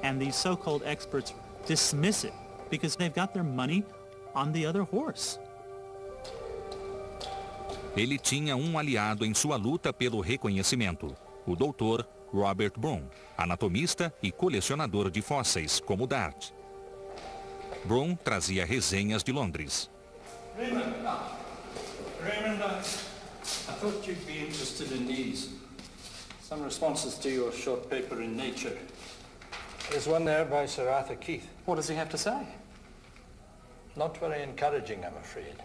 And these so-called experts dismiss it because they've got their money on the other horse. Ele tinha um aliado em sua luta pelo reconhecimento, o Dr. Robert Broom, anatomista e colecionador de fósseis como Dart. Broom trazia resenhas de Londres. Raymond, I thought you'd be interested in these. Some responses to your short paper in Nature. There's one there by Sir Arthur Keith. What does he have to say? Not very encouraging, I'm afraid.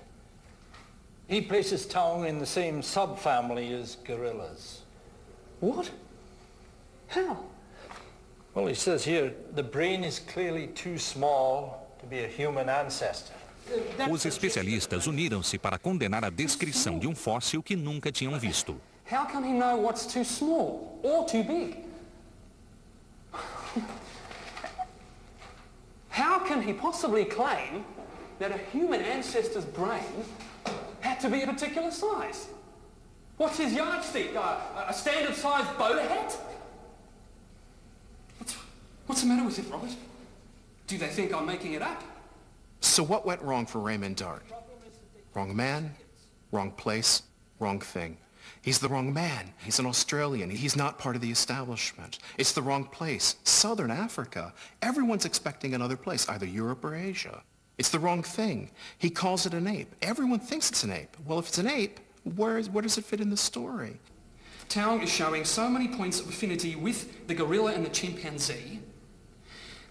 He places Taung in the same subfamily as gorillas. What? How? Well, he says here, the brain is clearly too small to be a human ancestor. Os especialistas uniram-se para condenar a descrição de um fóssil que nunca tinham visto. How can he know what's too small or too big? How can he possibly claim that a human ancestor's brain had to be a particular size? What's his yardstick? A standard-sized bowler hat? What's the matter with it, Robert? Do they think I'm making it up? So what went wrong for Raymond Dart? Wrong man, wrong place, wrong thing. He's the wrong man. He's an Australian. He's not part of the establishment. It's the wrong place. Southern Africa. Everyone's expecting another place, either Europe or Asia. It's the wrong thing. He calls it an ape. Everyone thinks it's an ape. Well, if it's an ape, where does it fit in the story? Taung is showing so many points of affinity with the gorilla and the chimpanzee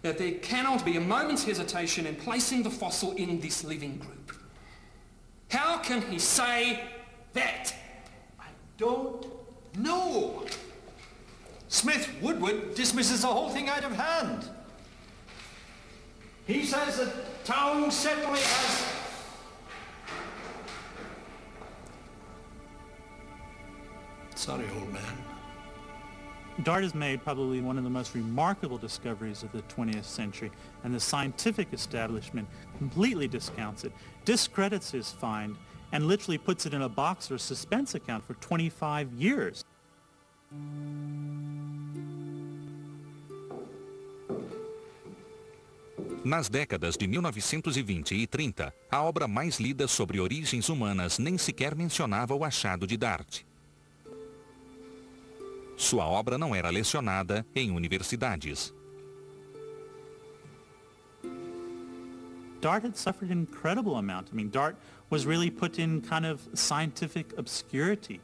that there cannot be a moment's hesitation in placing the fossil in this living group. How can he say that? Don't know. Smith Woodward dismisses the whole thing out of hand. He says that Taung certainly has... Sorry, old man. Dart has made probably one of the most remarkable discoveries of the 20th century, and the scientific establishment completely discounts it, discredits his find, and literally puts it in a box or a suspense account for 25 years. Nas décadas de 1920 e 30, a obra mais lida sobre origens humanas nem sequer mencionava o achado de Dart. Sua obra não era lecionada em universidades. Dart had suffered an incredible amount. I mean, Dart was really put in kind of scientific obscurity.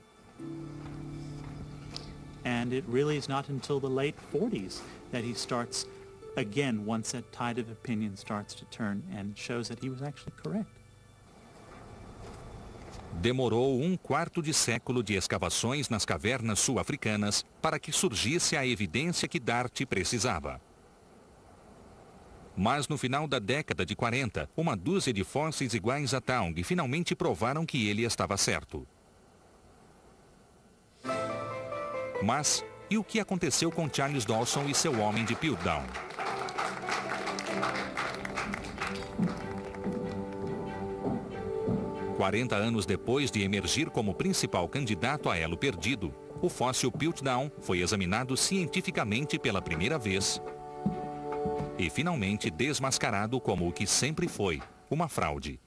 And it really is not until the late 40s that he starts, again, once that tide of opinion starts to turn and shows that he was actually correct. Demorou 1/4 de século de escavações nas cavernas sul-africanas para que surgisse a evidência que Dart precisava. Mas no final da década de 40, uma dúzia de fósseis iguais a Taung finalmente provaram que ele estava certo. Mas, e o que aconteceu com Charles Dawson e seu homem de Piltdown? "40 anos depois de emergir como principal candidato a elo perdido, o fóssil Piltdown foi examinado cientificamente pela primeira vez e finalmente desmascarado como o que sempre foi, uma fraude.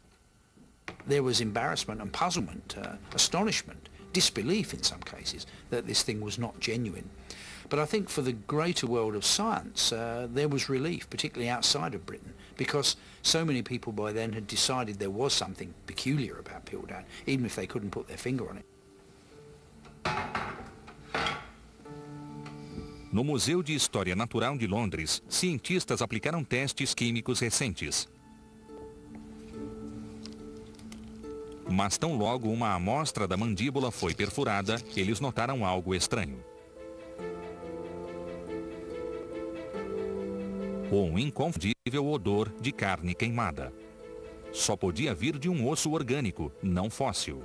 There was embarrassment and puzzlement, astonishment, disbelief in some cases that this thing was not genuine. But I think for the greater world of science, there was relief, particularly outside of Britain, because so many people by then had decided there was something peculiar about Piltdown, even if they couldn't put their finger on it. No Museu de História Natural de Londres, cientistas aplicaram testes químicos recentes. Mas tão logo uma amostra da mandíbula foi perfurada, eles notaram algo estranho. Um inconfundível odor de carne queimada. Só podia vir de um osso orgânico, não fóssil.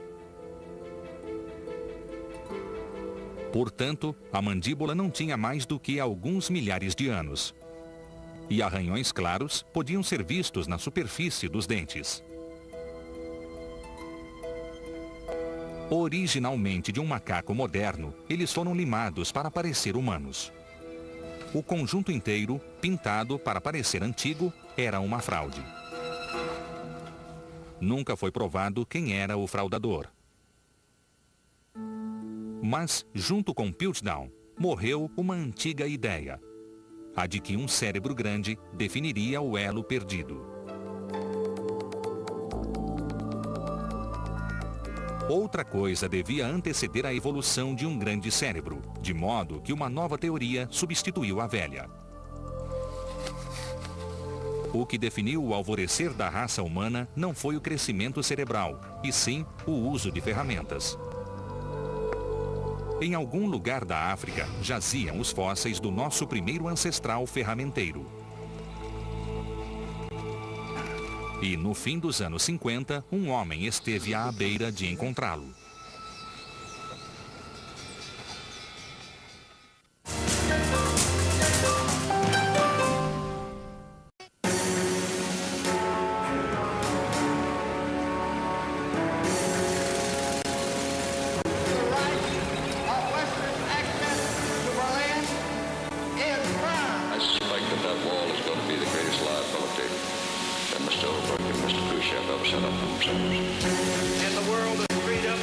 Portanto, a mandíbula não tinha mais do que alguns milhares de anos. E arranhões claros podiam ser vistos na superfície dos dentes. Originalmente de um macaco moderno, eles foram limados para parecer humanos. O conjunto inteiro, pintado para parecer antigo, era uma fraude. Nunca foi provado quem era o fraudador. Mas, junto com Piltdown, morreu uma antiga ideia, a de que um cérebro grande definiria o elo perdido. Outra coisa devia anteceder a evolução de um grande cérebro, de modo que uma nova teoria substituiu a velha. O que definiu o alvorecer da raça humana não foi o crescimento cerebral, e sim o uso de ferramentas. Em algum lugar da África, jaziam os fósseis do nosso primeiro ancestral ferramenteiro. E no fim dos anos 50, um homem esteve à beira de encontrá-lo. In the world of freedom,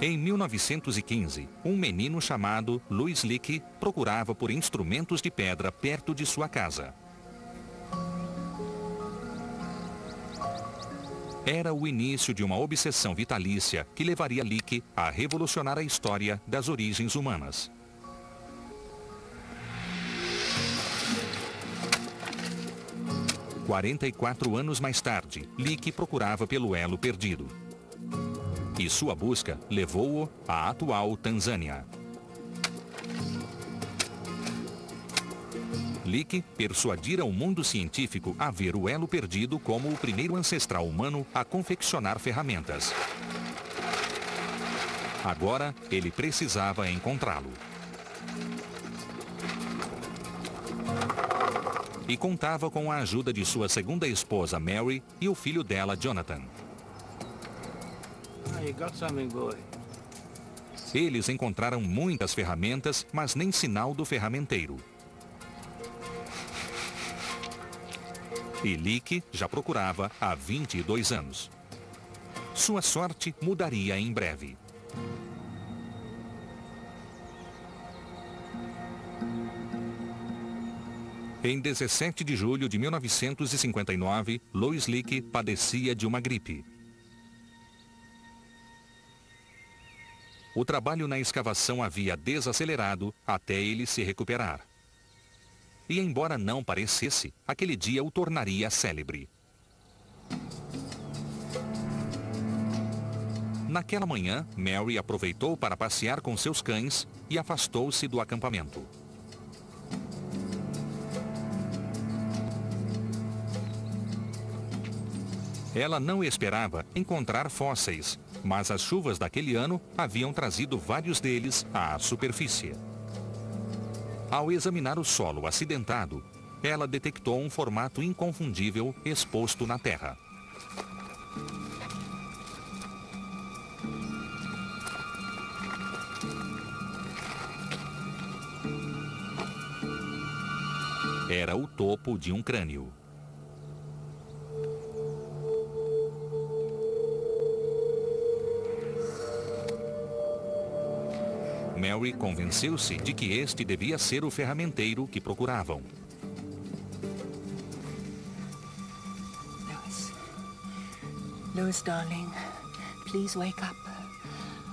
Em 1915, um menino chamado Louis Leakey procurava por instrumentos de pedra perto de sua casa. Era o início de uma obsessão vitalícia que levaria Leakey a revolucionar a história das origens humanas. "44 anos mais tarde, Leakey procurava pelo elo perdido. E sua busca levou-o à atual Tanzânia. Leakey persuadira o mundo científico a ver o elo perdido como o primeiro ancestral humano a confeccionar ferramentas. Agora, ele precisava encontrá-lo. E contava com a ajuda de sua segunda esposa, Mary, e o filho dela, Jonathan. You got something, boy. Eles encontraram muitas ferramentas, mas nem sinal do ferramenteiro. E Leakey já procurava há 22 anos. Sua sorte mudaria em breve. Em 17 de julho de 1959, Louis Leakey padecia de uma gripe. O trabalho na escavação havia desacelerado até ele se recuperar. E embora não parecesse, aquele dia o tornaria célebre. Naquela manhã, Mary aproveitou para passear com seus cães e afastou-se do acampamento. Ela não esperava encontrar fósseis, mas as chuvas daquele ano haviam trazido vários deles à superfície. Ao examinar o solo acidentado, ela detectou um formato inconfundível exposto na terra. Era o topo de um crânio. Mary convenceu-se de que este devia ser o ferramenteiro que procuravam. Louis, darling, please wake up.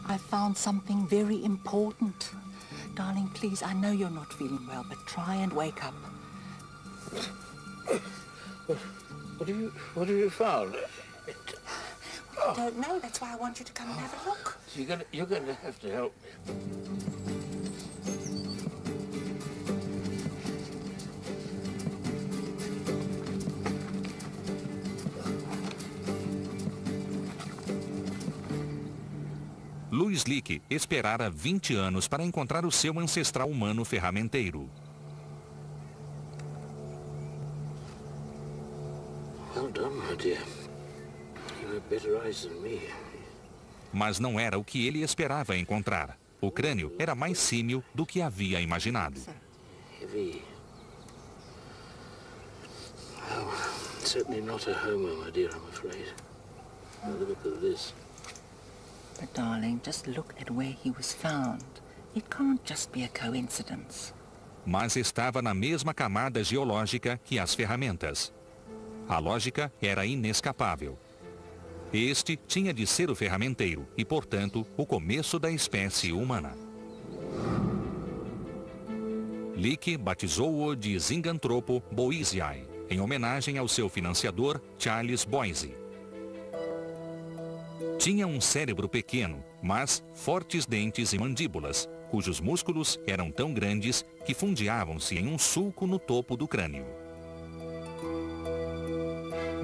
I found something very important. Darling, please, I know you're not feeling well, but try and wake up. What have you found? I don't know. That's why I want you to come and have a look. You're gonna have to help me. Louis Leakey esperara 20 anos para encontrar o seu ancestral humano ferramenteiro. Well done, my dear. You have better eyes than me. Mas não era o que ele esperava encontrar. O crânio era mais símil do que havia imaginado. Heavy. Well, certainly not a homo, my dear, I'm afraid. Look at this. But, darling, just look at where he was found. It can't just be a coincidence. Mas estava na mesma camada geológica que as ferramentas. A lógica era inescapável. Este tinha de ser o ferramenteiro e, portanto, o começo da espécie humana. Leakey batizou-o de Zinganthropo boisei, em homenagem ao seu financiador Charles Boise. Tinha um cérebro pequeno, mas fortes dentes e mandíbulas, cujos músculos eram tão grandes que fundiavam-se em um sulco no topo do crânio.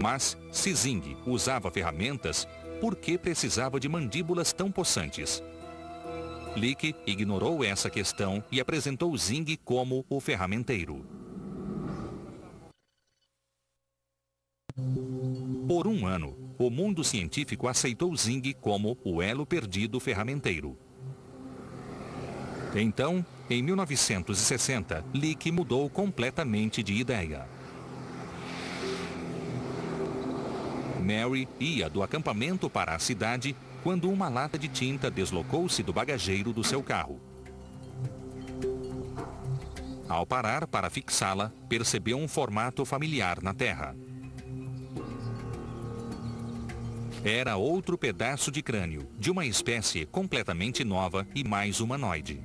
Mas, se Zing usava ferramentas, por que precisava de mandíbulas tão possantes? Leakey ignorou essa questão e apresentou Zing como o ferramenteiro. Por um ano, o mundo científico aceitou Zing como o elo perdido ferramenteiro. Então, em 1960, Leakey mudou completamente de ideia. Mary ia do acampamento para a cidade quando uma lata de tinta deslocou-se do bagageiro do seu carro. Ao parar para fixá-la, percebeu um formato familiar na terra. Era outro pedaço de crânio, de uma espécie completamente nova e mais humanoide.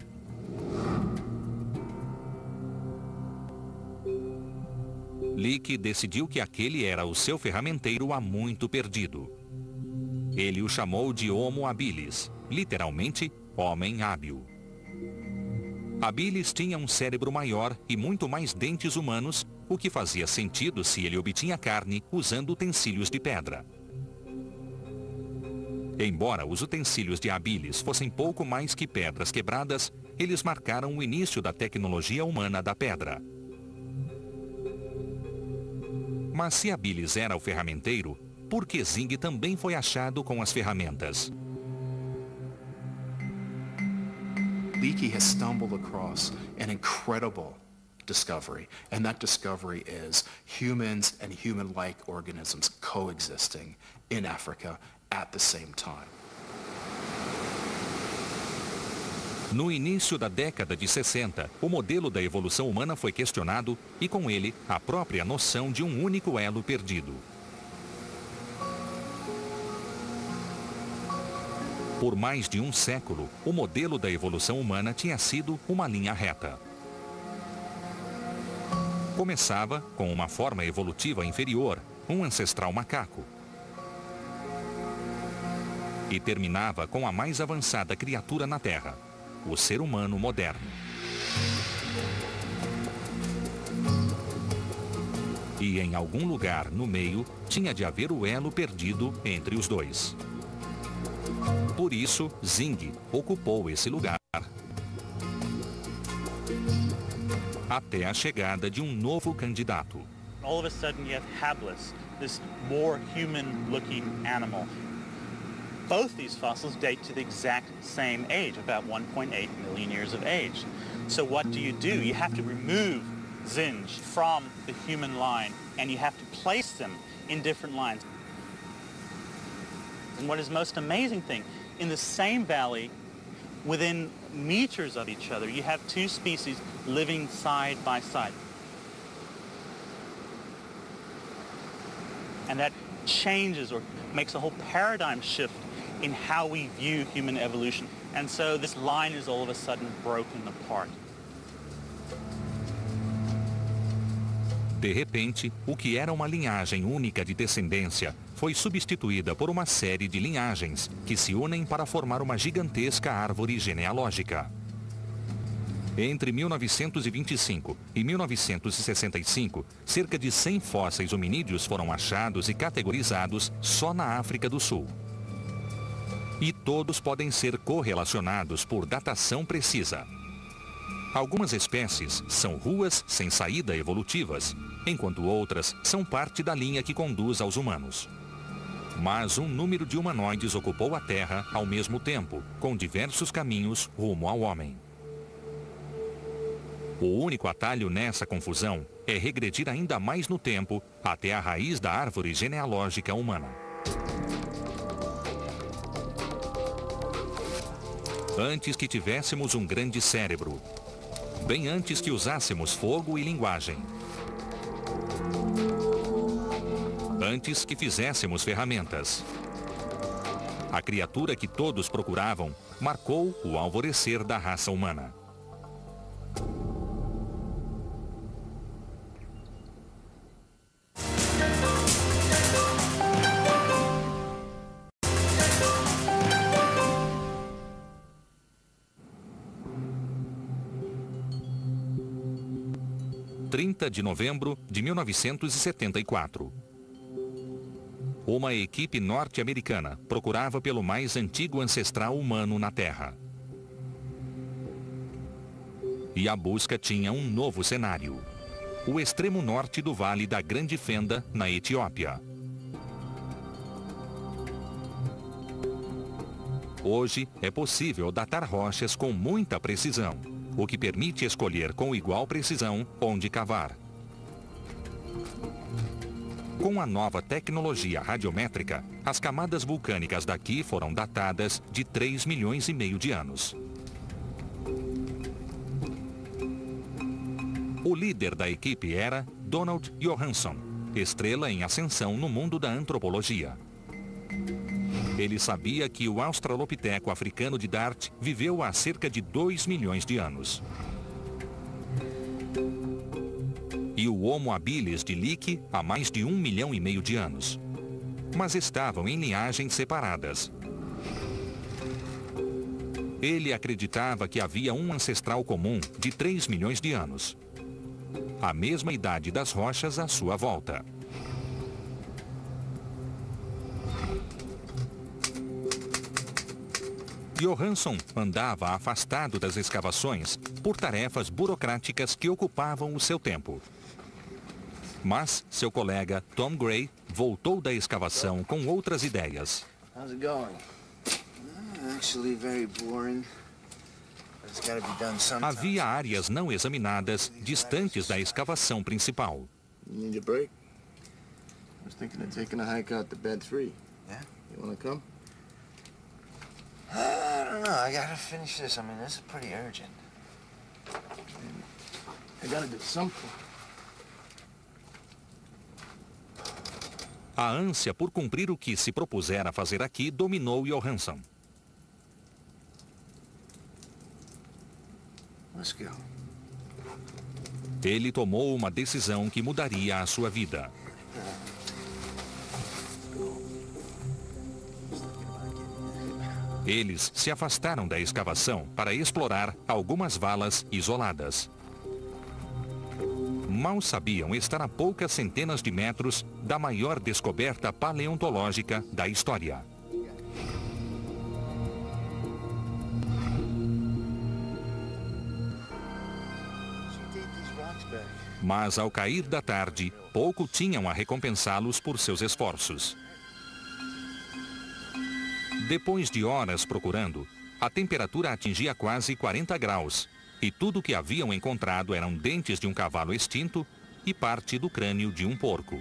Leakey decidiu que aquele era o seu ferramenteiro há muito perdido. Ele o chamou de Homo habilis, literalmente, homem hábil. Habilis tinha um cérebro maior e muito mais dentes humanos, o que fazia sentido se ele obtinha carne usando utensílios de pedra. Embora os utensílios de Habilis fossem pouco mais que pedras quebradas, eles marcaram o início da tecnologia humana da pedra. Mas se Habilis era o ferramenteiro, por que Zing também foi achado com as ferramentas? Leakey has stumbled across an incredible discovery, and that discovery is humans and human-like organisms coexisting in Africa at the same time. No início da década de 60, o modelo da evolução humana foi questionado e, com ele, a própria noção de um único elo perdido. Por mais de um século, o modelo da evolução humana tinha sido uma linha reta. Começava com uma forma evolutiva inferior, um ancestral macaco. E terminava com a mais avançada criatura na Terra, o ser humano moderno. E em algum lugar no meio tinha de haver o elo perdido entre os dois. Por isso, Zing ocupou esse lugar. Até a chegada de um novo candidato. All of a sudden you have Habilis, this more human-looking animal. Both these fossils date to the exact same age, about 1.8 million years of age. So what do? You have to remove Zinj from the human line, and you have to place them in different lines. And what is most amazing thing, in the same valley, within meters of each other, you have two species living side by side. And that changes or makes a whole paradigm shift in how we view human evolution. And so this line is all of a sudden broken apart. De repente, o que era uma linhagem única de descendência foi substituída por uma série de linhagens que se unem para formar uma gigantesca árvore genealógica. Entre 1925 e 1965, cerca de 100 fósseis hominídeos foram achados e categorizados só na África do Sul. E todos podem ser correlacionados por datação precisa. Algumas espécies são ruas sem saída evolutivas, enquanto outras são parte da linha que conduz aos humanos. Mas um número de humanoides ocupou a Terra ao mesmo tempo, com diversos caminhos rumo ao homem. O único atalho nessa confusão é regredir ainda mais no tempo até a raiz da árvore genealógica humana. Antes que tivéssemos um grande cérebro, bem antes que usássemos fogo e linguagem, antes que fizéssemos ferramentas, a criatura que todos procuravam marcou o alvorecer da raça humana. De novembro de 1974. Uma equipe norte-americana procurava pelo mais antigo ancestral humano na Terra. E a busca tinha um novo cenário: o extremo norte do Vale da Grande Fenda, na Etiópia. Hoje é possível datar rochas com muita precisão, o que permite escolher com igual precisão onde cavar. Com a nova tecnologia radiométrica, as camadas vulcânicas daqui foram datadas de 3,5 milhões de anos. O líder da equipe era Donald Johanson, estrela em ascensão no mundo da antropologia. Ele sabia que o australopiteco africano de Dart viveu há cerca de 2 milhões de anos. E o Homo habilis de Leake há mais de 1,5 milhão de anos. Mas estavam em linhagens separadas. Ele acreditava que havia um ancestral comum de 3 milhões de anos. A mesma idade das rochas à sua volta. Johanson andava afastado das escavações por tarefas burocráticas que ocupavam o seu tempo. Mas seu colega Tom Gray voltou da escavação com outras ideias. How's it going? Actually very boring. It's gotta be done sometime. Havia áreas não examinadas distantes da escavação principal. You need a break? I was thinking of taking a hike out to Bed 3. Yeah? You wanna come? I don't know. I gotta finish this. I mean, this is pretty urgent. I gotta do something. A ânsia por cumprir o que se propusera fazer aqui dominou Johanson. Let's go. Ele tomou uma decisão que mudaria a sua vida. Eles se afastaram da escavação para explorar algumas valas isoladas. Mal sabiam estar a poucas centenas de metros da maior descoberta paleontológica da história. Mas ao cair da tarde, pouco tinham a recompensá-los por seus esforços. Depois de horas procurando, a temperatura atingia quase 40 graus. E tudo o que haviam encontrado eram dentes de um cavalo extinto e parte do crânio de um porco.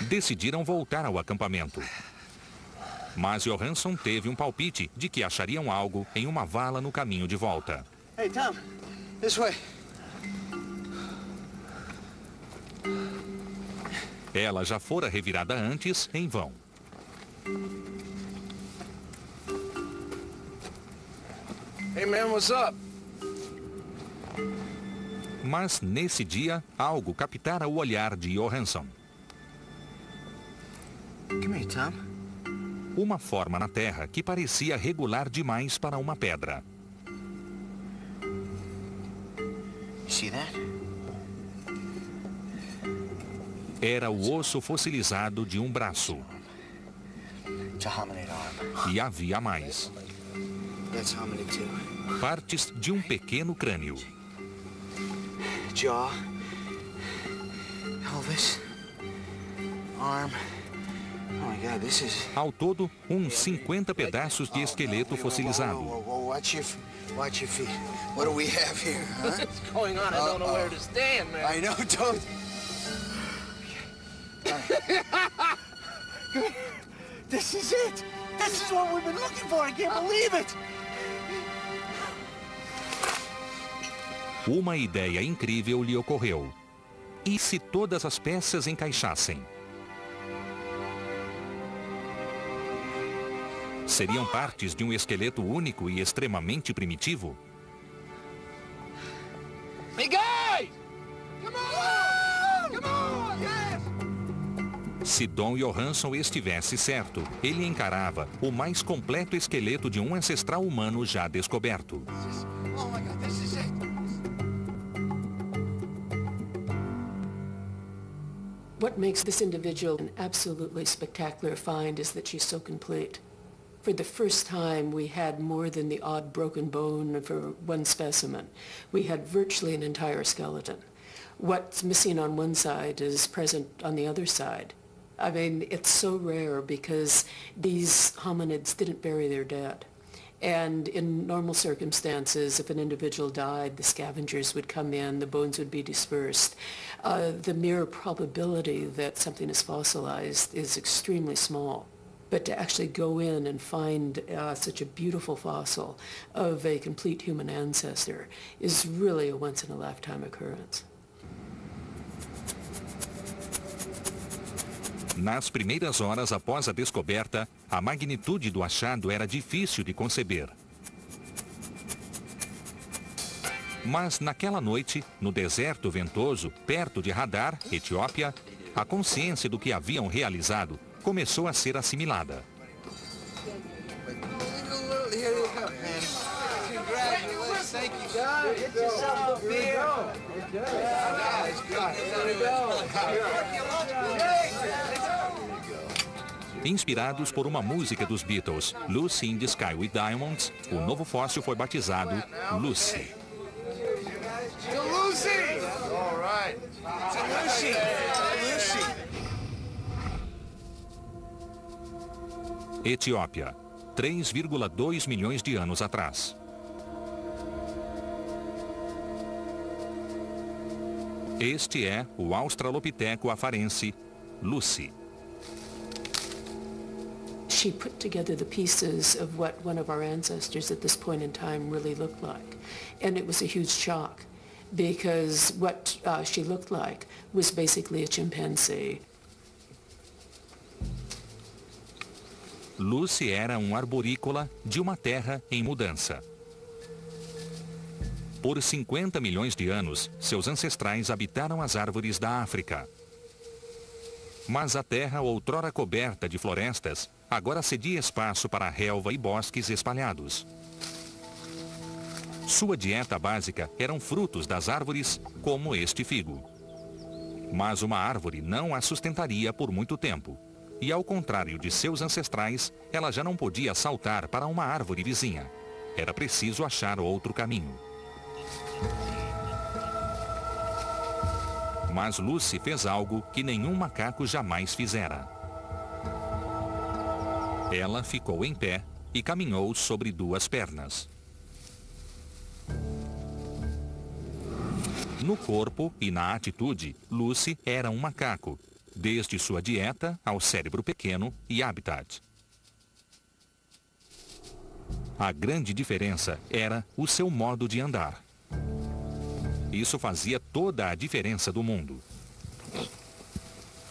Decidiram voltar ao acampamento. Mas Johanson teve um palpite de que achariam algo em uma vala no caminho de volta. Hey, Tom, this way. Ela já fora revirada antes, em vão. Hey man, what's up? Mas nesse dia, algo captara o olhar de Johanson. Come here, Tom. Uma forma na terra que parecia regular demais para uma pedra. You see that? Era o osso fossilizado de um braço. E havia mais. Partes de um pequeno crânio. Jaw, pelvis, arm. Oh my God, this is... Ao todo, uns 50 pedaços de esqueleto fossilizado. Watch your feet. What do we have here? Huh? What's going on? I don't know where to stand, man. I know, don't. This is it. This is what we've been looking for. I can't believe it. Uma ideia incrível lhe ocorreu. E se todas as peças encaixassem? Seriam partes de um esqueleto único e extremamente primitivo? Hey, guys! Come on! Come on! Yes! Se Don Johanson estivesse certo, ele encarava o mais completo esqueleto de um ancestral humano já descoberto. Oh my God, this is it. What makes this individual an absolutely spectacular find is that she's so complete. For the first time, we had more than the odd broken bone for one specimen. We had virtually an entire skeleton. What's missing on one side is present on the other side. I mean, it's so rare because these hominids didn't bury their dead. And in normal circumstances, if an individual died, the scavengers would come in, the bones would be dispersed. The mere probability that something is fossilized is extremely small. But to actually go in and find such a beautiful fossil of a complete human ancestor is really a once-in-a-lifetime occurrence. Nas primeiras horas após a descoberta, a magnitude do achado era difícil de conceber. Mas naquela noite, no deserto ventoso, perto de Hadar, Etiópia, a consciência do que haviam realizado começou a ser assimilada. Inspirados por uma música dos Beatles, Lucy in the Sky with Diamonds, o novo fóssil foi batizado Lucy. Etiópia, 3,2 milhões de anos atrás. Este é o Australopiteco afarense, Lucy. She put together the pieces of what one of our ancestors at this point in time really looked like. And it was a huge shock because what she looked like was basically a chimpanzee. Lucy era um arborícola de uma terra em mudança. Por 50 milhões de anos, seus ancestrais habitaram as árvores da África. Mas a terra, outrora coberta de florestas, agora cedia espaço para a relva e bosques espalhados. Sua dieta básica eram frutos das árvores, como este figo. Mas uma árvore não a sustentaria por muito tempo. E ao contrário de seus ancestrais, ela já não podia saltar para uma árvore vizinha. Era preciso achar outro caminho. Mas Lucy fez algo que nenhum macaco jamais fizera. Ela ficou em pé e caminhou sobre duas pernas. No corpo e na atitude, Lucy era um macaco, desde sua dieta ao cérebro pequeno e habitat. A grande diferença era o seu modo de andar. Isso fazia toda a diferença do mundo.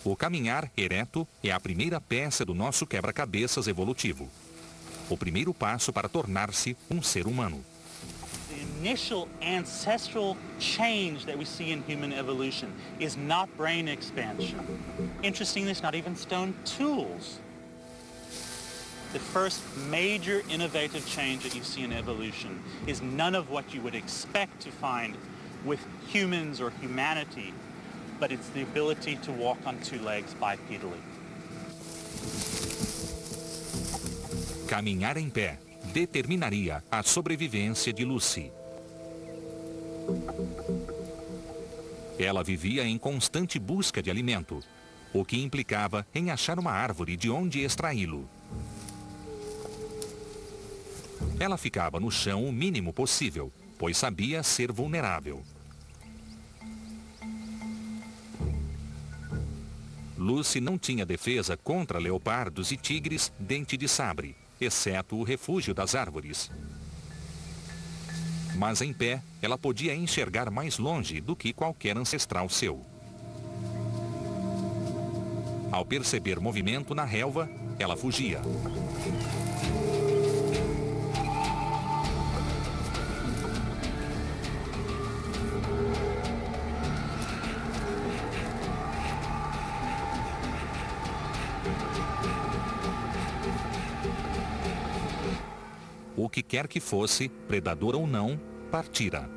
O caminhar ereto é a primeira peça do nosso quebra-cabeças evolutivo. O primeiro passo para tornar-se um ser humano. The initial ancestral change that we see in human evolution is not brain expansion. Interestingly, it's not even stone tools. The first major innovative change that you see in evolution is none of what you would expect to find with humans or humanity, but it's the ability to walk on two legs bipedally. Caminhar em pé determinaria a sobrevivência de Lucy. Ela vivia em constante busca de alimento, o que implicava em achar uma árvore de onde extraí-lo. Ela ficava no chão o mínimo possível, pois sabia ser vulnerável. Lucy não tinha defesa contra leopardos e tigres dente de sabre, exceto o refúgio das árvores. Mas em pé, ela podia enxergar mais longe do que qualquer ancestral seu. Ao perceber movimento na relva, ela fugia. O que quer que fosse, predador ou não, partira.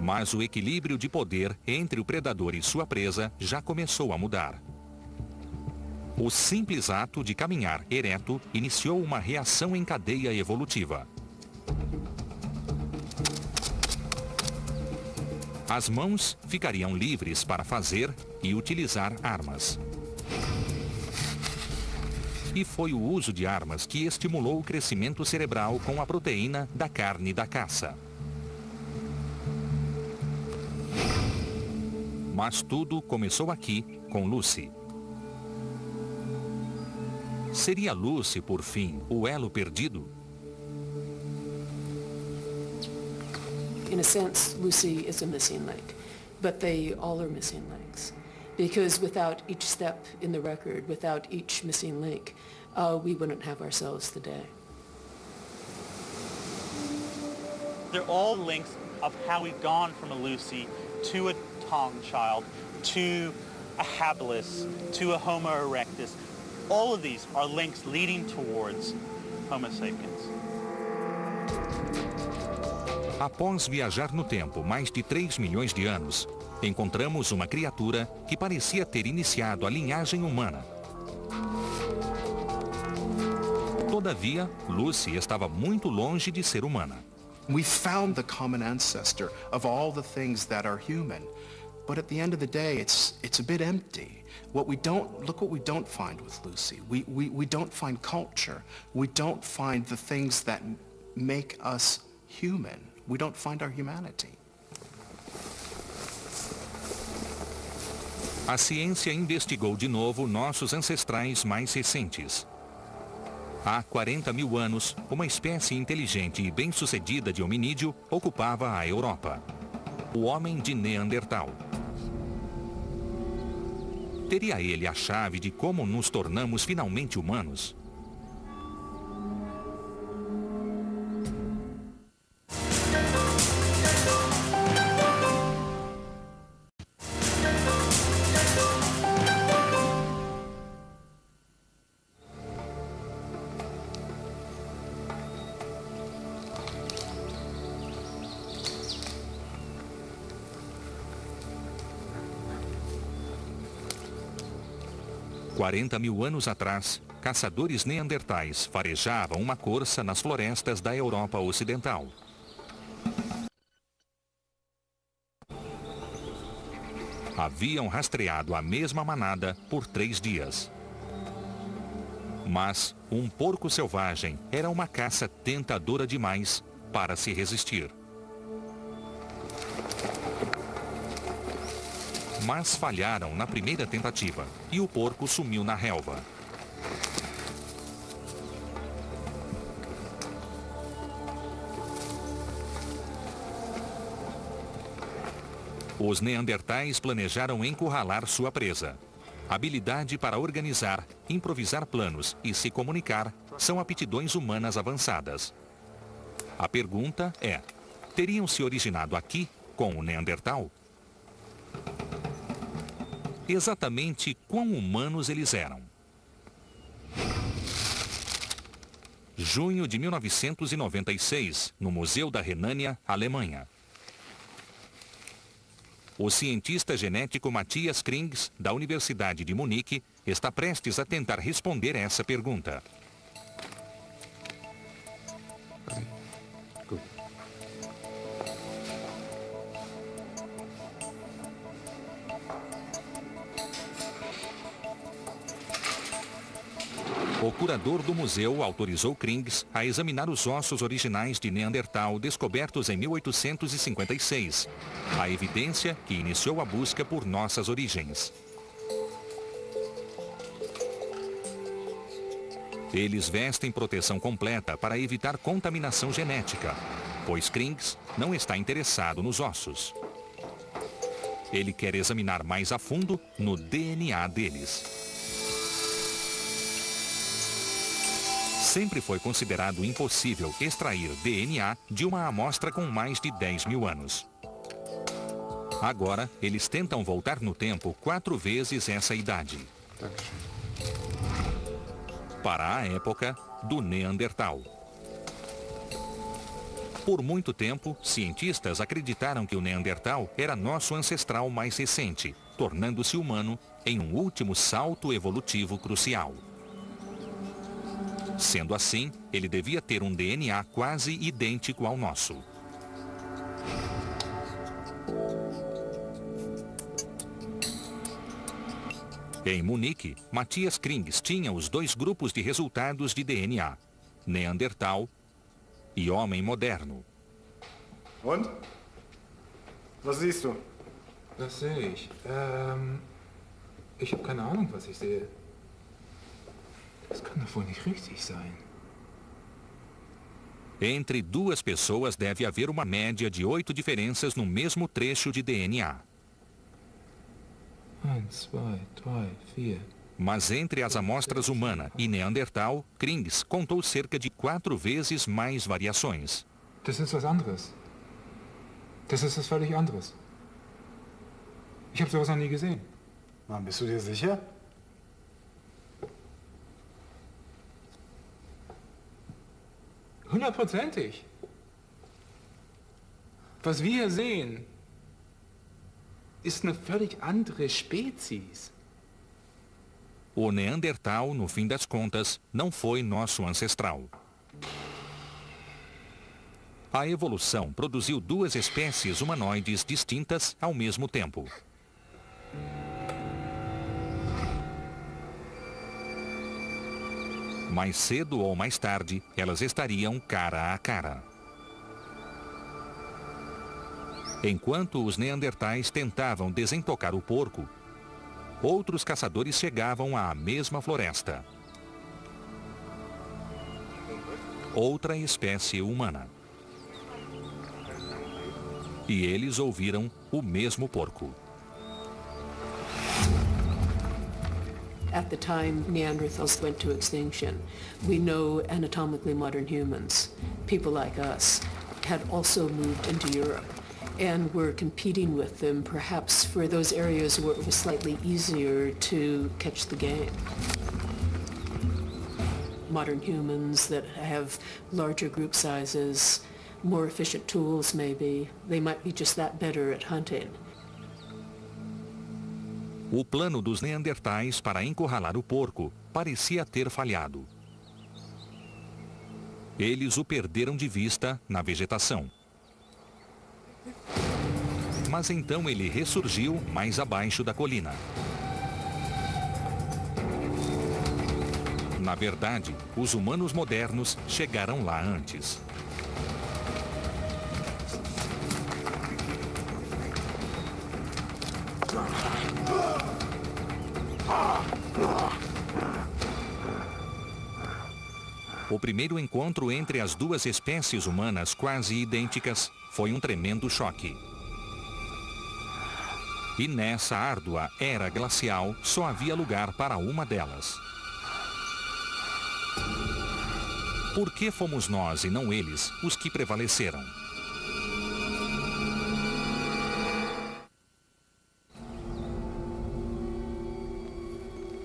Mas o equilíbrio de poder entre o predador e sua presa já começou a mudar. O simples ato de caminhar ereto iniciou uma reação em cadeia evolutiva. As mãos ficariam livres para fazer e utilizar armas. E foi o uso de armas que estimulou o crescimento cerebral com a proteína da carne da caça. Mas tudo começou aqui com Lucy. Seria Lucy, por fim, o elo perdido? In a sense, Lucy is a missing link, but they all are missing links. Because without each step in the record, without each missing link, we wouldn't have ourselves today. They're all links of how we've gone from a Lucy to a Tong child, to a habilis, to a Homo erectus. All of these are links leading towards Homo sapiens. Após viajar no tempo mais de 3 milhões de anos, encontramos uma criatura que parecia ter iniciado a linhagem humana. Todavia, Lucy estava muito longe de ser humana. We found the common ancestor of all the things that are human. But at the end of the day, it's a bit empty. Look what we don't find with Lucy. We don't find culture. We don't find the things that make us human. We don't find our humanity. A ciência investigou de novo nossos ancestrais mais recentes. Há 40 mil anos, uma espécie inteligente e bem-sucedida de hominídeo ocupava a Europa. O homem de Neandertal. Teria ele a chave de como nos tornamos finalmente humanos? Quarenta mil anos atrás, caçadores neandertais farejavam uma corça nas florestas da Europa Ocidental. Haviam rastreado a mesma manada por 3 dias. Mas um porco selvagem era uma caça tentadora demais para se resistir. Mas falharam na primeira tentativa e o porco sumiu na relva. Os neandertais planejaram encurralar sua presa. Habilidade para organizar, improvisar planos e se comunicar são aptidões humanas avançadas. A pergunta é: teriam se originado aqui com o Neandertal? Exatamente quão humanos eles eram. Junho de 1996, no Museu da Renânia, Alemanha. O cientista genético Matthias Krings, da Universidade de Munique, está prestes a tentar responder essa pergunta. O curador do museu autorizou Krings a examinar os ossos originais de Neandertal descobertos em 1856, a evidência que iniciou a busca por nossas origens. Eles vestem proteção completa para evitar contaminação genética, pois Krings não está interessado nos ossos. Ele quer examinar mais a fundo no DNA deles. Sempre foi considerado impossível extrair DNA de uma amostra com mais de 10 mil anos. Agora, eles tentam voltar no tempo 4 vezes essa idade. Para a época do Neandertal. Por muito tempo, cientistas acreditaram que o Neandertal era nosso ancestral mais recente, tornando-se humano em um último salto evolutivo crucial. Sendo assim, ele devia ter um DNA quase idêntico ao nosso. Em Munique, Matthias Krings tinha os dois grupos de resultados de DNA, Neandertal e Homem Moderno. Und? Was siehst du? Was sehe ich? Ich habe keine Ahnung, was ich sehe. Das kann doch wohl nicht richtig sein. Entre duas pessoas deve haver uma média de 8 diferenças no mesmo trecho de DNA. 1, 2, 3, 4. Mas entre as amostras humana e Neandertal, Krings contou cerca de 4 vezes mais variações. Das ist was anderes. Das ist was völlig anderes. Ich habe sowas noch nie gesehen. Mann, bist du dir sicher? Hundertprozentig. Was wir hier sehen, ist eine völlig andere Spezies. O Neandertal, no fim das contas, não foi nosso ancestral. A evolução produziu duas espécies humanoides distintas ao mesmo tempo. Mais cedo ou mais tarde, elas estariam cara a cara. Enquanto os neandertais tentavam desentocar o porco, outros caçadores chegavam à mesma floresta. Outra espécie humana. E eles ouviram o mesmo porco. At the time Neanderthals went to extinction, we know anatomically modern humans, people like us, had also moved into Europe and were competing with them perhaps for those areas where it was slightly easier to catch the game. Modern humans that have larger group sizes, more efficient tools maybe, they might be just that better at hunting. O plano dos neandertais para encurralar o porco parecia ter falhado. Eles o perderam de vista na vegetação. Mas então ele ressurgiu mais abaixo da colina. Na verdade, os humanos modernos chegaram lá antes. O primeiro encontro entre as duas espécies humanas quase idênticas foi um tremendo choque. E nessa árdua era glacial só havia lugar para uma delas. Por que fomos nós e não eles os que prevaleceram?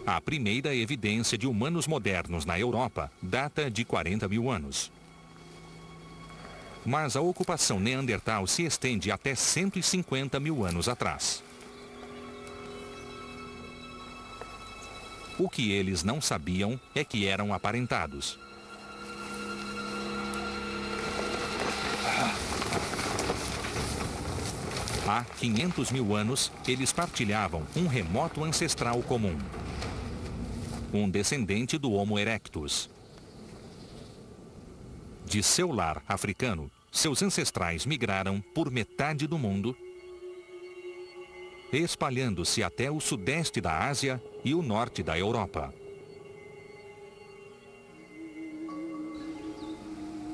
A primeira evidência de humanos modernos na Europa data de 40 mil anos. Mas a ocupação neandertal se estende até 150 mil anos atrás. O que eles não sabiam é que eram aparentados. Há 500 mil anos, eles partilhavam um remoto ancestral comum. Um descendente do Homo erectus. De seu lar africano, seus ancestrais migraram por metade do mundo, espalhando-se até o sudeste da Ásia e o norte da Europa.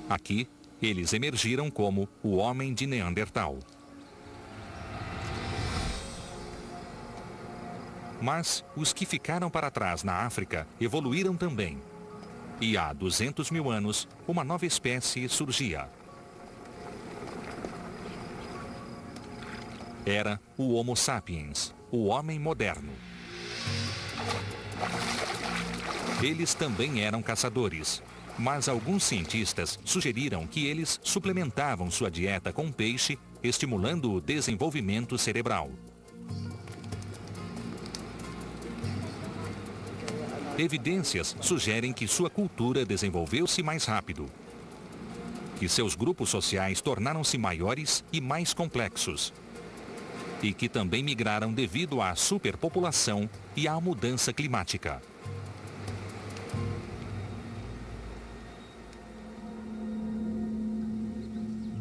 Aqui, eles emergiram como o homem de Neandertal. Mas os que ficaram para trás na África evoluíram também. E há 200 mil anos, uma nova espécie surgia. Era o Homo sapiens, o homem moderno. Eles também eram caçadores, mas alguns cientistas sugeriram que eles suplementavam sua dieta com peixe, estimulando o desenvolvimento cerebral. Evidências sugerem que sua cultura desenvolveu-se mais rápido, que seus grupos sociais tornaram-se maiores e mais complexos, e que também migraram devido à superpopulação e à mudança climática.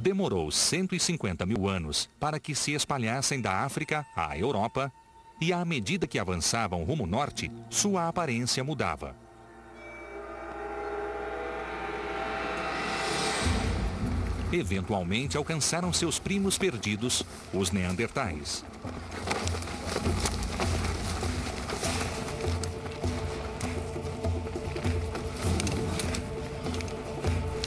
Demorou 150 mil anos para que se espalhassem da África à Europa, e à medida que avançavam rumo norte, sua aparência mudava. Eventualmente alcançaram seus primos perdidos, os neandertais.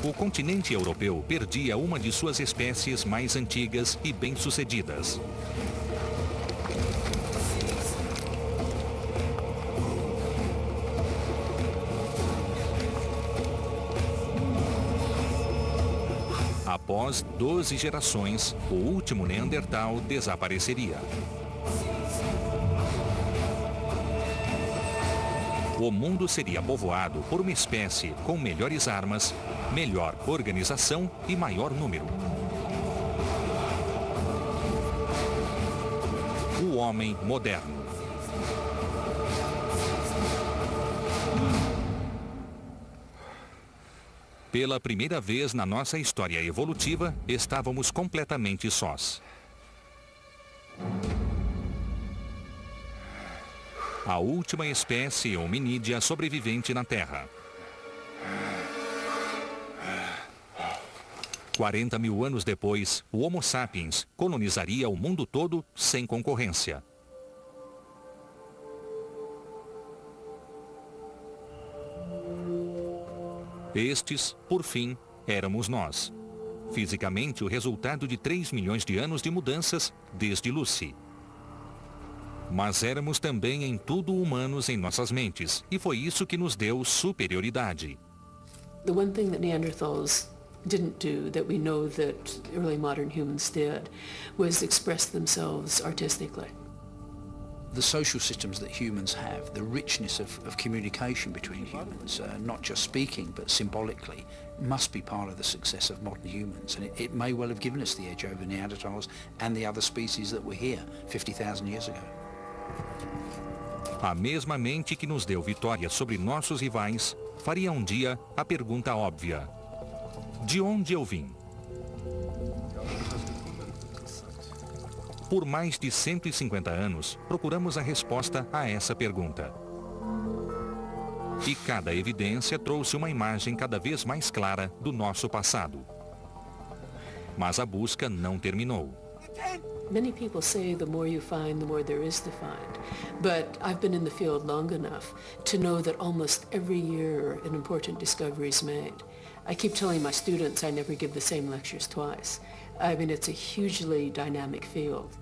O continente europeu perdia uma de suas espécies mais antigas e bem-sucedidas. Após 12 gerações, o último Neandertal desapareceria. O mundo seria povoado por uma espécie com melhores armas, melhor organização e maior número. O homem moderno. Pela primeira vez na nossa história evolutiva, estávamos completamente sós. A última espécie hominídea sobrevivente na Terra. 40 mil anos depois, o Homo sapiens colonizaria o mundo todo sem concorrência. Estes, por fim, éramos nós. Fisicamente, o resultado de 3 milhões de anos de mudanças desde Lucy. Mas éramos também em tudo humanos em nossas mentes, e foi isso que nos deu superioridade. The one thing that Neanderthals didn't do that we know that early modern humans did was express themselves artistically. The social systems that humans have, the richness of communication between humans, not just speaking but symbolically, must be part of the success of modern humans. And it may well have given us the edge over Neanderthals and the other species that were here 50,000 years ago. A mesma mente que nos deu vitória sobre nossos rivais faria um dia a pergunta óbvia: de onde eu vim? Por mais de 150 anos, procuramos a resposta a essa pergunta. E cada evidência trouxe uma imagem cada vez mais clara do nosso passado. Mas a busca não terminou. Many people say the more you find, the more there is to find. But I've been in the field long enough to know that almost every year an important discovery is made. I keep telling my students I never give the same lectures twice. I mean, it's a hugely dynamic field.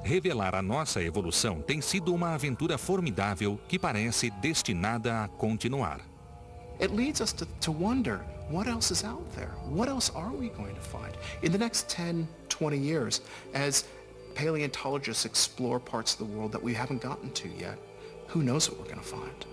Revelar a nossa evolução tem sido uma aventura formidável que parece destinada a continuar. It leads us to wonder, what else is out there? What else are we going to find? In the next 10, 20 years, as paleontologists explore parts of the world that we haven't gotten to yet, who knows what we're going to find?